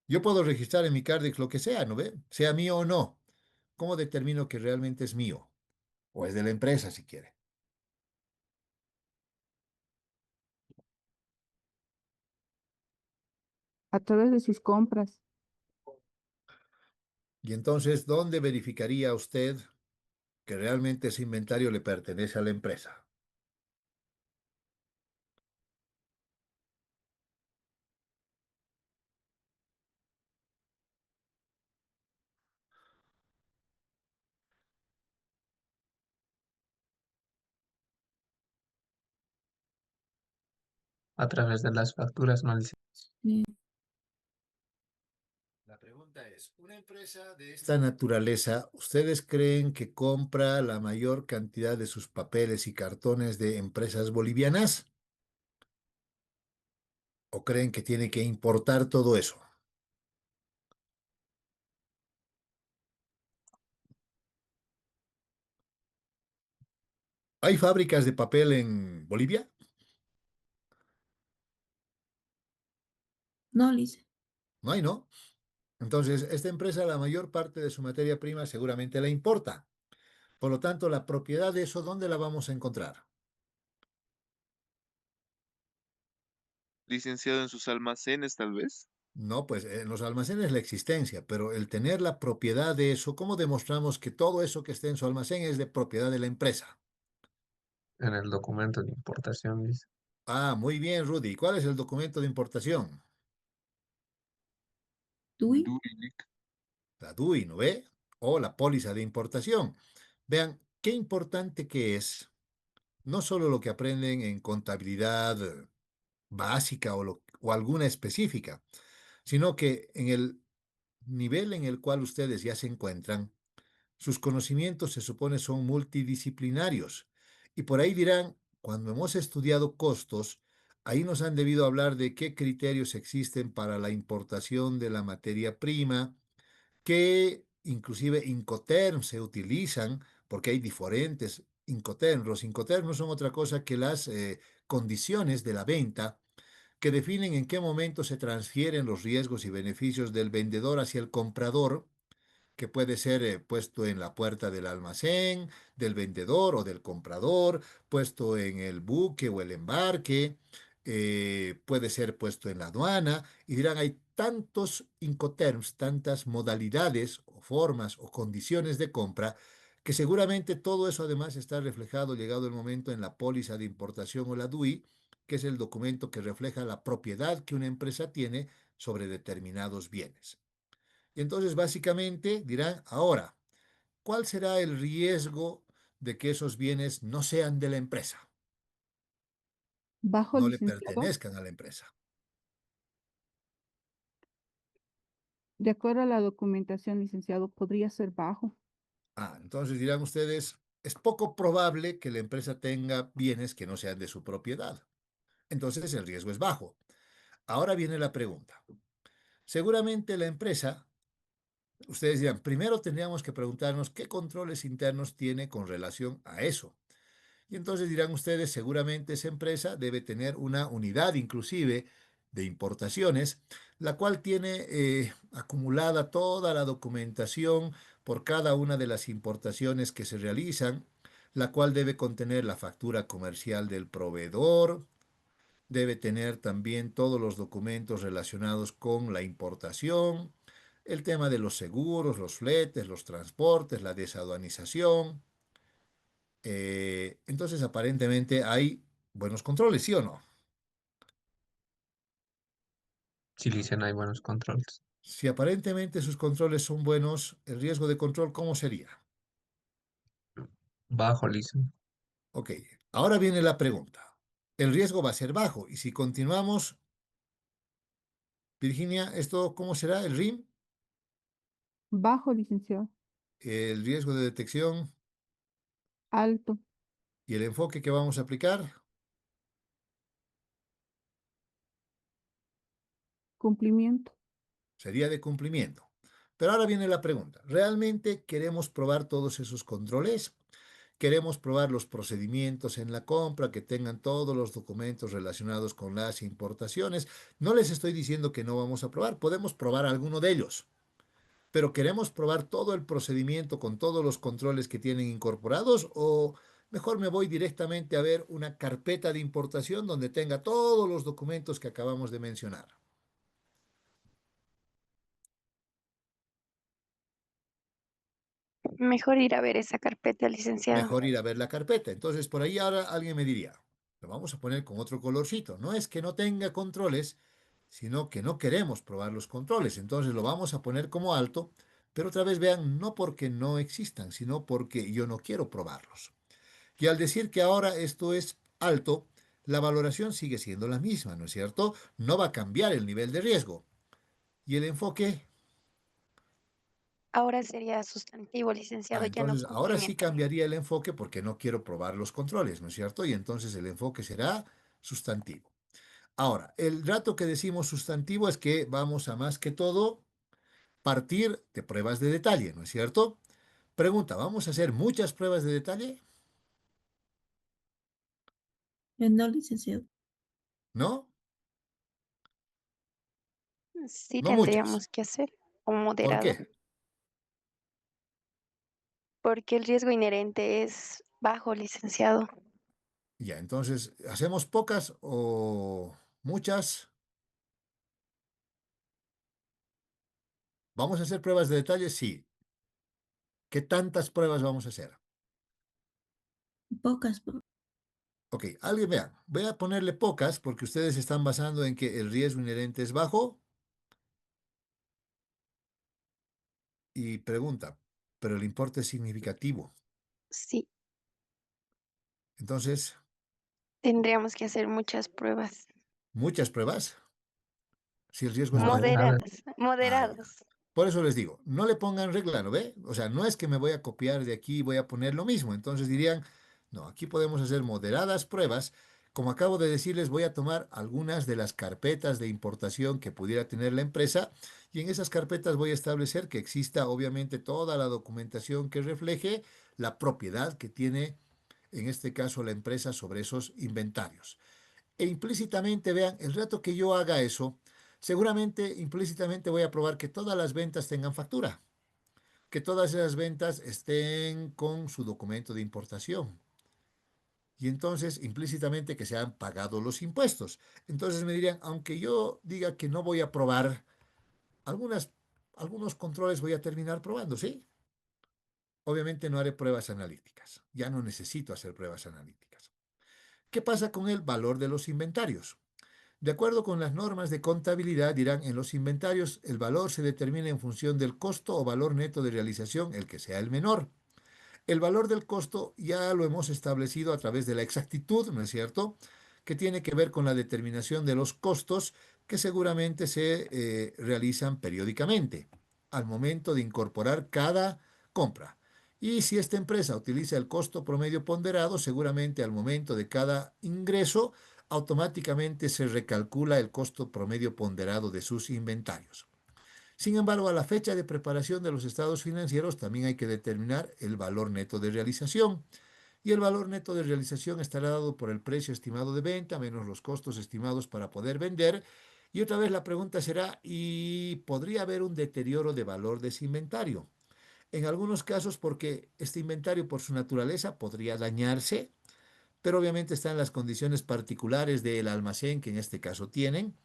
Yo puedo registrar en mi Cardex lo que sea, ¿no ve? Sea mío o no. ¿Cómo determino que realmente es mío? O es de la empresa, si quiere. A través de sus compras. Y entonces, ¿dónde verificaría usted que realmente ese inventario le pertenece a la empresa? A través de las facturas no Sí. La pregunta es, ¿una empresa de esta naturaleza, ustedes creen que compra la mayor cantidad de sus papeles y cartones de empresas bolivianas? ¿O creen que tiene que importar todo eso? ¿Hay fábricas de papel en Bolivia? No, Lice. No hay, ¿no? Entonces, esta empresa, la mayor parte de su materia prima seguramente la importa. Por lo tanto, la propiedad de eso, ¿dónde la vamos a encontrar? Licenciado en sus almacenes, tal vez. No, pues en los almacenes la existencia, pero el tener la propiedad de eso, ¿cómo demostramos que todo eso que esté en su almacén es de propiedad de la empresa? en el documento de importación, dice. Ah, muy bien, Rudy. ¿Cuál es el documento de importación? ¿Tui? Durilik. La DUI, ¿no ve? O la póliza de importación. Vean, qué importante que es, no solo lo que aprenden en contabilidad básica o alguna específica, sino que en el nivel en el cual ustedes ya se encuentran, sus conocimientos se supone son multidisciplinarios. Y por ahí dirán, cuando hemos estudiado costos, ahí nos han debido hablar de qué criterios existen para la importación de la materia prima, que inclusive Incoterms se utilizan, porque hay diferentes Incoterms. Los Incoterms no son otra cosa que las condiciones de la venta que definen en qué momento se transfieren los riesgos y beneficios del vendedor hacia el comprador, que puede ser puesto en la puerta del almacén, del vendedor o del comprador, puesto en el buque o el embarque, puede ser puesto en la aduana, y dirán, hay tantos Incoterms, tantas modalidades o formas o condiciones de compra, que seguramente todo eso además está reflejado, llegado el momento, en la póliza de importación o la DUI, que es el documento que refleja la propiedad que una empresa tiene sobre determinados bienes. Y entonces básicamente dirán, ahora, ¿cuál será el riesgo de que esos bienes no sean de la empresa, Bajo, no le licenciado. pertenezcan a la empresa? De acuerdo a la documentación, licenciado, podría ser bajo. Entonces dirán ustedes, es poco probable que la empresa tenga bienes que no sean de su propiedad. Entonces el riesgo es bajo. Ahora viene la pregunta. Seguramente la empresa, ustedes dirán, primero tendríamos que preguntarnos qué controles internos tiene con relación a eso. Y entonces dirán ustedes, seguramente esa empresa debe tener una unidad inclusive de importaciones, la cual tiene acumulada toda la documentación por cada una de las importaciones que se realizan, la cual debe contener la factura comercial del proveedor, debe tener también todos los documentos relacionados con la importación, el tema de los seguros, los fletes, los transportes, la desaduanización. Entonces, aparentemente hay buenos controles, ¿sí o no? Si dicen hay buenos controles. Si aparentemente sus controles son buenos, el riesgo de control, ¿cómo sería? Bajo, listen. Ok, ahora viene la pregunta. El riesgo va a ser bajo y si continuamos, Virginia, ¿esto cómo será? El RIM, Bajo, licenciado. el riesgo de detección Alto. y el enfoque que vamos a aplicar Cumplimiento. sería de cumplimiento. Pero ahora viene la pregunta. ¿Realmente queremos probar todos esos controles? Queremos probar los procedimientos en la compra, que tengan todos los documentos relacionados con las importaciones. No les estoy diciendo que no vamos a probar, podemos probar alguno de ellos, pero queremos probar todo el procedimiento con todos los controles que tienen incorporados o mejor me voy directamente a ver una carpeta de importación donde tenga todos los documentos que acabamos de mencionar. Mejor ir a ver esa carpeta, licenciado. Mejor ir a ver la carpeta. Entonces, por ahí ahora alguien me diría, lo vamos a poner con otro colorcito. No es que no tenga controles, sino que no queremos probar los controles. Entonces lo vamos a poner como alto, pero otra vez vean, no porque no existan, sino porque yo no quiero probarlos. Y al decir que ahora esto es alto, la valoración sigue siendo la misma, ¿no es cierto? No va a cambiar el nivel de riesgo. Y el enfoque, Ahora sería sustantivo, licenciado, ya no entonces ahora sí cumplimiento. cambiaría el enfoque porque no quiero probar los controles, ¿no es cierto? Y entonces el enfoque será sustantivo. Ahora, el dato que decimos sustantivo es que vamos a más que todo partir de pruebas de detalle, ¿no es cierto? Pregunta, ¿vamos a hacer muchas pruebas de detalle? No, licenciado. ¿No? Sí No muchas. tendríamos que hacer un ¿Por moderado, qué? porque el riesgo inherente es bajo, licenciado. Ya, entonces, ¿hacemos pocas o muchas? ¿Vamos a hacer pruebas de detalle? Sí. ¿Qué tantas pruebas vamos a hacer? Pocas. Ok, alguien vea, voy a ponerle pocas porque ustedes se están basando en que el riesgo inherente es bajo y pregunta, pero el importe es significativo. Sí, Entonces, tendríamos que hacer muchas pruebas. muchas pruebas si el riesgo es bajo. Moderada. Moderadas, Ya. moderados. Por eso les digo, no le pongan regla, ¿no ve? O sea, no es que me voy a copiar de aquí y voy a poner lo mismo. Entonces dirían, no, aquí podemos hacer moderadas pruebas. Como acabo de decirles, voy a tomar algunas de las carpetas de importación que pudiera tener la empresa y en esas carpetas voy a establecer que exista obviamente toda la documentación que refleje la propiedad que tiene, en este caso, la empresa sobre esos inventarios. E implícitamente, vean, el rato que yo haga eso, seguramente implícitamente voy a probar que todas las ventas tengan factura, que todas esas ventas estén con su documento de importación. Y entonces, implícitamente, que se han pagado los impuestos. Entonces me dirían, aunque yo diga que no voy a probar, algunas, algunos controles voy a terminar probando, ¿sí? Obviamente no haré pruebas analíticas. Ya no necesito hacer pruebas analíticas. ¿Qué pasa con el valor de los inventarios? De acuerdo con las normas de contabilidad, dirán, en los inventarios el valor se determina en función del costo o valor neto de realización, el que sea el menor. El valor del costo ya lo hemos establecido a través de la exactitud, ¿no es cierto? Que tiene que ver con la determinación de los costos que seguramente se realizan periódicamente al momento de incorporar cada compra. Y si esta empresa utiliza el costo promedio ponderado, seguramente al momento de cada ingreso, automáticamente se recalcula el costo promedio ponderado de sus inventarios. Sin embargo, a la fecha de preparación de los estados financieros también hay que determinar el valor neto de realización. Y el valor neto de realización estará dado por el precio estimado de venta menos los costos estimados para poder vender. Y otra vez la pregunta será, ¿y podría haber un deterioro de valor de ese inventario? En algunos casos porque este inventario por su naturaleza podría dañarse, pero obviamente están las condiciones particulares del almacén que en este caso tienen.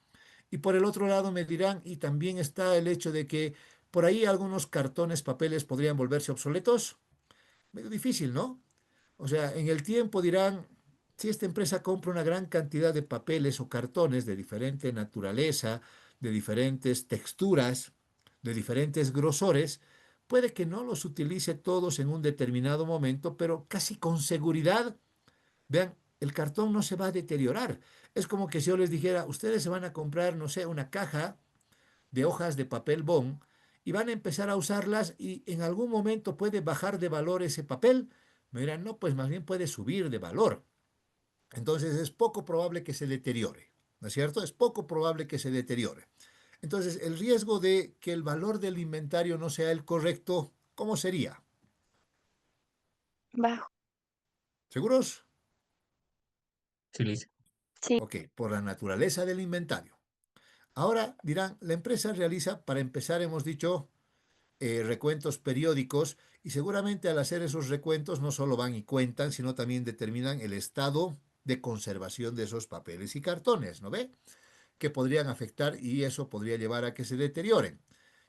Y por el otro lado me dirán, y también está el hecho de que por ahí algunos cartones, papeles podrían volverse obsoletos. Medio difícil, ¿no? O sea, en el tiempo dirán, si esta empresa compra una gran cantidad de papeles o cartones de diferente naturaleza, de diferentes texturas, de diferentes grosores, puede que no los utilice todos en un determinado momento, pero casi con seguridad, vean, el cartón no se va a deteriorar. Es como que si yo les dijera, ustedes se van a comprar, no sé, una caja de hojas de papel bond y van a empezar a usarlas y en algún momento puede bajar de valor ese papel. Me dirán, no, pues más bien puede subir de valor. Entonces es poco probable que se deteriore, ¿no es cierto? Es poco probable que se deteriore. Entonces el riesgo de que el valor del inventario no sea el correcto, ¿cómo sería? Bajo. ¿Seguros? Sí, Liz. Sí. Ok, por la naturaleza del inventario. Ahora dirán, la empresa realiza, para empezar, hemos dicho, recuentos periódicos y seguramente al hacer esos recuentos no solo van y cuentan, sino también determinan el estado de conservación de esos papeles y cartones, ¿no ve? Que podrían afectar y eso podría llevar a que se deterioren.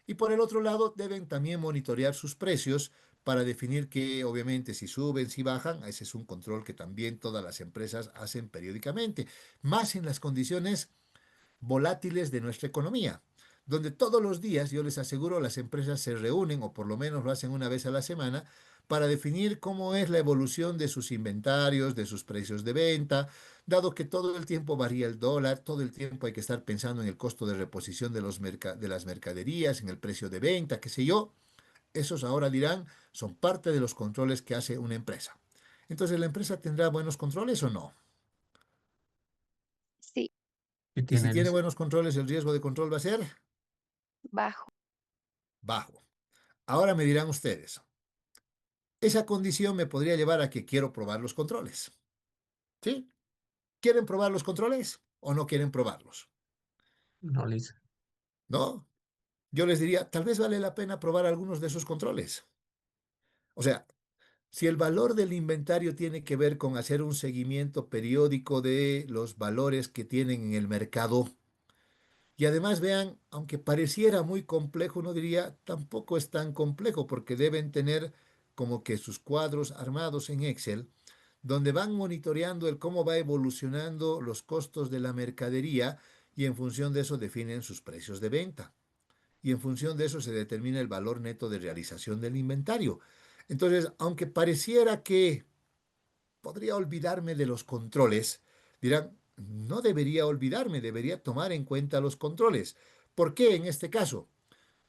Y por el otro lado, deben también monitorear sus precios para definir que obviamente si suben, si bajan, ese es un control que también todas las empresas hacen periódicamente, más en las condiciones volátiles de nuestra economía, donde todos los días, yo les aseguro, las empresas se reúnen, o por lo menos lo hacen una vez a la semana, para definir cómo es la evolución de sus inventarios, de sus precios de venta, dado que todo el tiempo varía el dólar, todo el tiempo hay que estar pensando en el costo de reposición de las mercaderías, en el precio de venta, qué sé yo. Esos ahora dirán, son parte de los controles que hace una empresa. Entonces, ¿la empresa tendrá buenos controles o no? Sí. ¿Qué Y si tiene tiene Liz? buenos controles, el riesgo de control va a ser Bajo. bajo. Ahora me dirán ustedes, esa condición me podría llevar a que quiero probar los controles. ¿Sí? ¿Quieren probar los controles o no quieren probarlos? No, Liz. ¿No? Yo les diría, tal vez vale la pena probar algunos de esos controles. O sea, si el valor del inventario tiene que ver con hacer un seguimiento periódico de los valores que tienen en el mercado, y además vean, aunque pareciera muy complejo, uno diría, tampoco es tan complejo porque deben tener como que sus cuadros armados en Excel donde van monitoreando el cómo va evolucionando los costos de la mercadería y en función de eso definen sus precios de venta. Y en función de eso se determina el valor neto de realización del inventario. Entonces, aunque pareciera que podría olvidarme de los controles, dirán, no debería olvidarme, debería tomar en cuenta los controles. ¿Por qué en este caso?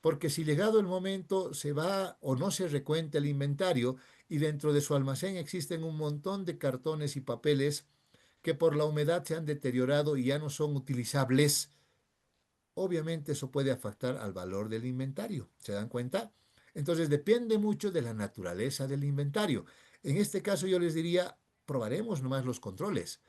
Porque si llegado el momento se va o no se recuenta el inventario y dentro de su almacén existen un montón de cartones y papeles que por la humedad se han deteriorado y ya no son utilizables, obviamente eso puede afectar al valor del inventario. ¿Se dan cuenta? Entonces depende mucho de la naturaleza del inventario. En este caso yo les diría, probaremos nomás los controles.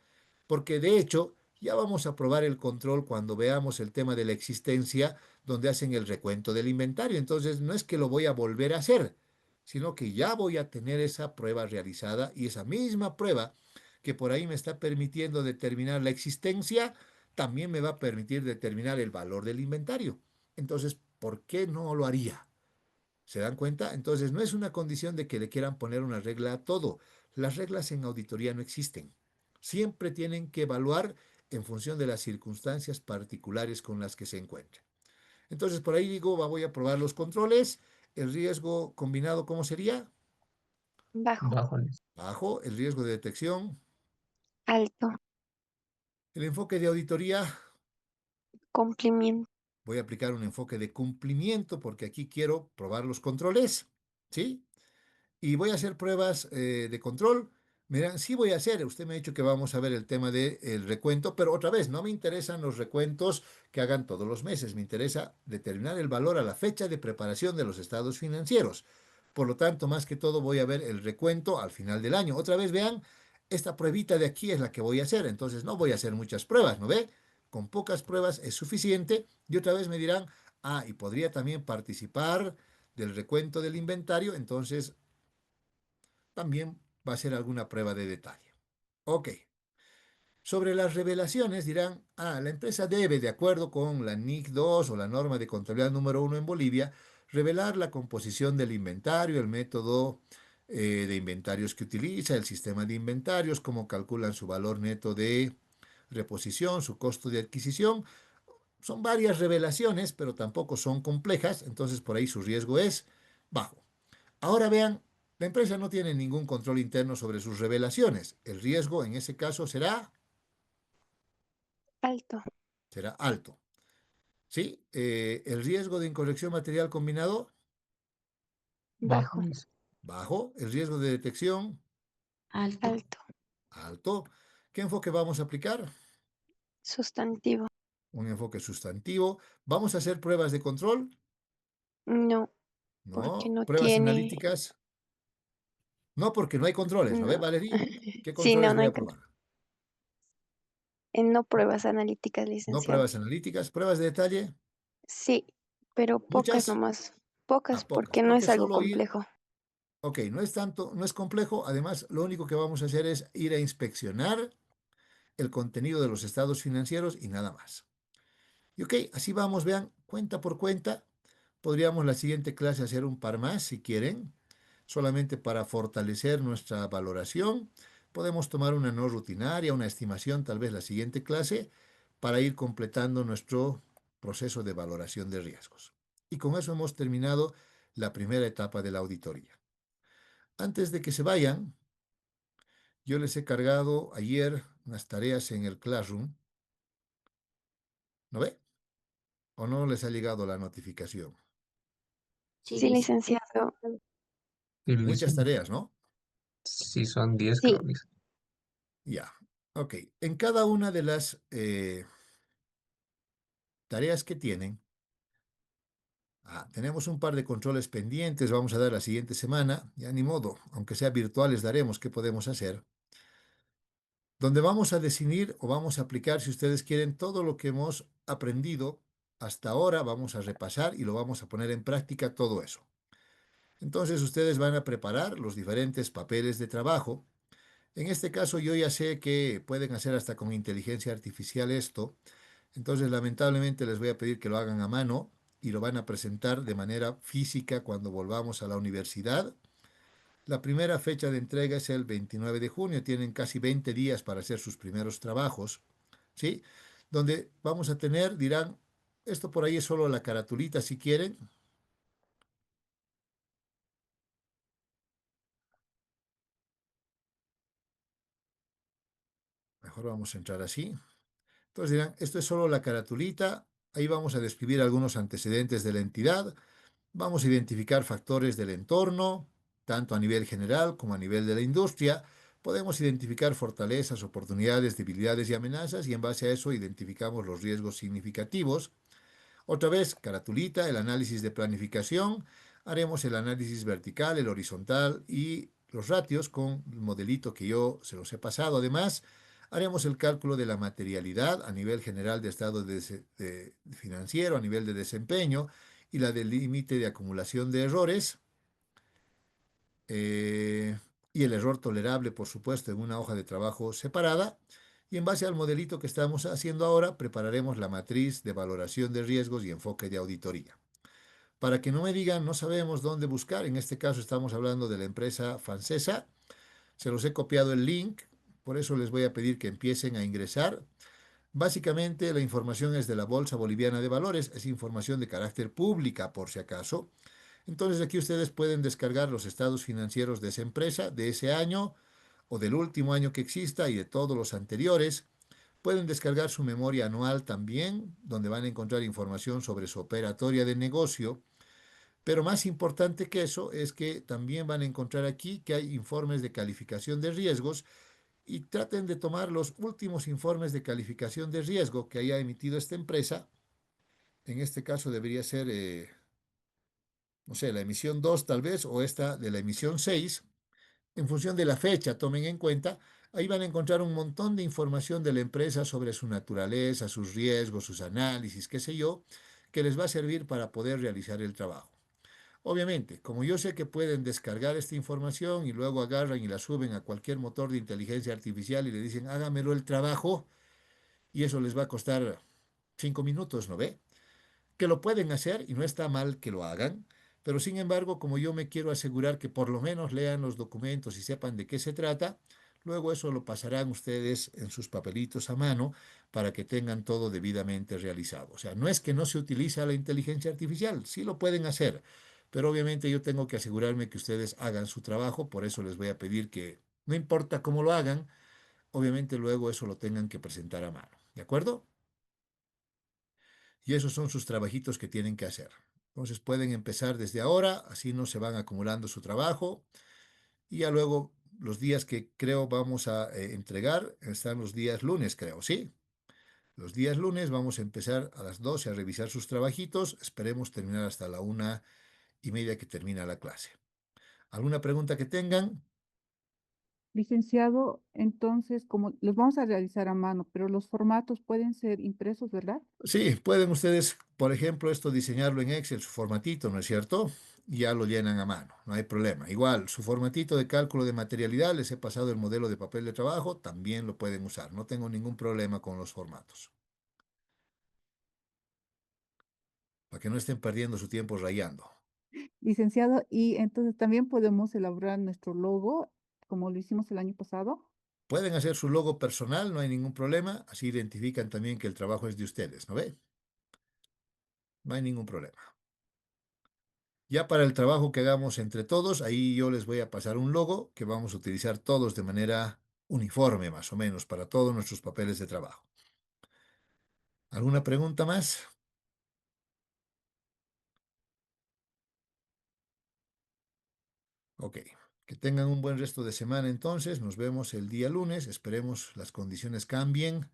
Porque de hecho, ya vamos a probar el control cuando veamos el tema de la existencia, donde hacen el recuento del inventario. Entonces, no es que lo voy a volver a hacer, sino que ya voy a tener esa prueba realizada y esa misma prueba que por ahí me está permitiendo determinar la existencia, también me va a permitir determinar el valor del inventario. Entonces, ¿por qué no lo haría? ¿Se dan cuenta? Entonces, no es una condición de que le quieran poner una regla a todo. Las reglas en auditoría no existen. Siempre tienen que evaluar en función de las circunstancias particulares con las que se encuentra. Entonces, por ahí digo, voy a probar los controles. El riesgo combinado, ¿cómo sería? Bajo. Bajo, listo. Bajo. El riesgo de detección. Alto. El enfoque de auditoría. Cumplimiento. Voy a aplicar un enfoque de cumplimiento porque aquí quiero probar los controles. ¿Sí? Y voy a hacer pruebas de control. Miren, sí voy a hacer, usted me ha dicho que vamos a ver el tema del recuento, pero otra vez, no me interesan los recuentos que hagan todos los meses, me interesa determinar el valor a la fecha de preparación de los estados financieros. Por lo tanto, más que todo voy a ver el recuento al final del año. Otra vez, vean, esta pruebita de aquí es la que voy a hacer, entonces no voy a hacer muchas pruebas, ¿no ve? Con pocas pruebas es suficiente y otra vez me dirán, y podría también participar del recuento del inventario, entonces también va a ser alguna prueba de detalle. Ok. Sobre las revelaciones dirán, la empresa debe, de acuerdo con la NIC 2 o la norma de contabilidad número 1 en Bolivia, revelar la composición del inventario, el método de inventarios que utiliza, el sistema de inventarios, cómo calculan su valor neto de reposición, su costo de adquisición. Son varias revelaciones, pero tampoco son complejas, entonces por ahí su riesgo es bajo. Ahora vean, la empresa no tiene ningún control interno sobre sus revelaciones. El riesgo en ese caso Alto. será alto. ¿Sí? El riesgo de incorrección material combinado, Bajo, Bajo. listo. bajo. El riesgo de detección, Alto. Alto. alto. ¿Qué enfoque vamos a aplicar? Sustantivo. Un enfoque sustantivo. ¿Vamos a hacer pruebas de control? No, porque No. no ¿Pruebas tiene. analíticas? No, porque no hay controles. ¿No ve, No. Valerie? ¿Qué Sí, no, controles no voy hay a probar? no pruebas analíticas, No licenciado. pruebas analíticas. ¿Pruebas de detalle? Sí, pero pocas Muchas. nomás. Pocas Pocas. porque no Porque es algo solo ir. complejo. Ok, no es tanto, no es complejo. Además, lo único que vamos a hacer es ir a inspeccionar el contenido de los estados financieros y nada más. Y ok, así vamos, vean, cuenta por cuenta. Podríamos la siguiente clase hacer un par más si quieren, solamente para fortalecer nuestra valoración. Podemos tomar una no rutinaria, una estimación, tal vez la siguiente clase, para ir completando nuestro proceso de valoración de riesgos. Y con eso hemos terminado la primera etapa de la auditoría. Antes de que se vayan, yo les he cargado ayer unas tareas en el Classroom. ¿No ve? ¿O no les ha llegado la notificación? Sí, Sí, listo. licenciado. Y Muchas listo. tareas, ¿no? Sí, son 10, Sí, creo, listo. Ya. Ok. En cada una de las tareas que tienen, tenemos un par de controles pendientes, vamos a dar la siguiente semana, ya ni modo, aunque sea virtuales, daremos qué podemos hacer, donde vamos a definir o vamos a aplicar, si ustedes quieren, todo lo que hemos aprendido hasta ahora, vamos a repasar y lo vamos a poner en práctica todo eso. Entonces ustedes van a preparar los diferentes papeles de trabajo. En este caso yo ya sé que pueden hacer hasta con inteligencia artificial esto, entonces lamentablemente les voy a pedir que lo hagan a mano y lo van a presentar de manera física cuando volvamos a la universidad. La primera fecha de entrega es el 29 de junio, tienen casi 20 días para hacer sus primeros trabajos, ¿sí? Donde vamos a tener, dirán, esto por ahí es solo la caratulita si quieren. Mejor vamos a entrar así. Entonces dirán, esto es solo la caratulita, ahí vamos a describir algunos antecedentes de la entidad, vamos a identificar factores del entorno, tanto a nivel general como a nivel de la industria, podemos identificar fortalezas, oportunidades, debilidades y amenazas y en base a eso identificamos los riesgos significativos. Otra vez, caratulita, el análisis de planificación, haremos el análisis vertical, el horizontal y los ratios con el modelito que yo se los he pasado. Además, haremos el cálculo de la materialidad a nivel general de estado financiero, a nivel de desempeño y la del límite de acumulación de errores. eh, y el error tolerable, por supuesto, en una hoja de trabajo separada. Y en base al modelito que estamos haciendo ahora, prepararemos la matriz de valoración de riesgos y enfoque de auditoría. Para que no me digan, no sabemos dónde buscar, en este caso estamos hablando de la empresa francesa, se los he copiado el link, por eso les voy a pedir que empiecen a ingresar. Básicamente la información es de la Bolsa Boliviana de Valores, es información de carácter pública por si acaso. Entonces aquí ustedes pueden descargar los estados financieros de esa empresa, de ese año o del último año que exista y de todos los anteriores. Pueden descargar su memoria anual también, donde van a encontrar información sobre su operatoria de negocio. Pero más importante que eso es que también van a encontrar aquí que hay informes de calificación de riesgos y traten de tomar los últimos informes de calificación de riesgo que haya emitido esta empresa. En este caso debería ser, no sé, la emisión 2 tal vez o esta de la emisión 6. En función de la fecha, tomen en cuenta, ahí van a encontrar un montón de información de la empresa sobre su naturaleza, sus riesgos, sus análisis, qué sé yo, que les va a servir para poder realizar el trabajo. Obviamente, como yo sé que pueden descargar esta información y luego agarran y la suben a cualquier motor de inteligencia artificial y le dicen, hágamelo el trabajo, y eso les va a costar 5 minutos, ¿no ve? Que lo pueden hacer y no está mal que lo hagan, pero sin embargo, como yo me quiero asegurar que por lo menos lean los documentos y sepan de qué se trata, luego eso lo pasarán ustedes en sus papelitos a mano para que tengan todo debidamente realizado. O sea, no es que no se utiliza la inteligencia artificial, sí lo pueden hacer, pero obviamente yo tengo que asegurarme que ustedes hagan su trabajo, por eso les voy a pedir que no importa cómo lo hagan, obviamente luego eso lo tengan que presentar a mano. ¿De acuerdo? Y esos son sus trabajitos que tienen que hacer. Entonces pueden empezar desde ahora, así no se van acumulando su trabajo. Y ya luego los días que creo vamos a entregar están los días lunes, creo, ¿sí? Los días lunes vamos a empezar a las 12 a revisar sus trabajitos. Esperemos terminar hasta la 1:30 que termina la clase. ¿Alguna pregunta que tengan? Licenciado, entonces, como los vamos a realizar a mano, pero los formatos pueden ser impresos, ¿verdad? Sí, pueden ustedes, por ejemplo, esto diseñarlo en Excel, su formatito, ¿no es cierto? Y ya lo llenan a mano, no hay problema. Igual, su formatito de cálculo de materialidad, les he pasado el modelo de papel de trabajo, también lo pueden usar. No tengo ningún problema con los formatos. Para que no estén perdiendo su tiempo rayando. Licenciado, y entonces también podemos elaborar nuestro logo, como lo hicimos el año pasado. Pueden hacer su logo personal, no hay ningún problema. Así identifican también que el trabajo es de ustedes, ¿no ve? No hay ningún problema. Ya para el trabajo que hagamos entre todos, ahí yo les voy a pasar un logo que vamos a utilizar todos de manera uniforme, más o menos, para todos nuestros papeles de trabajo. ¿Alguna pregunta más? Ok. Que tengan un buen resto de semana entonces. Nos vemos el día lunes. Esperemos las condiciones cambien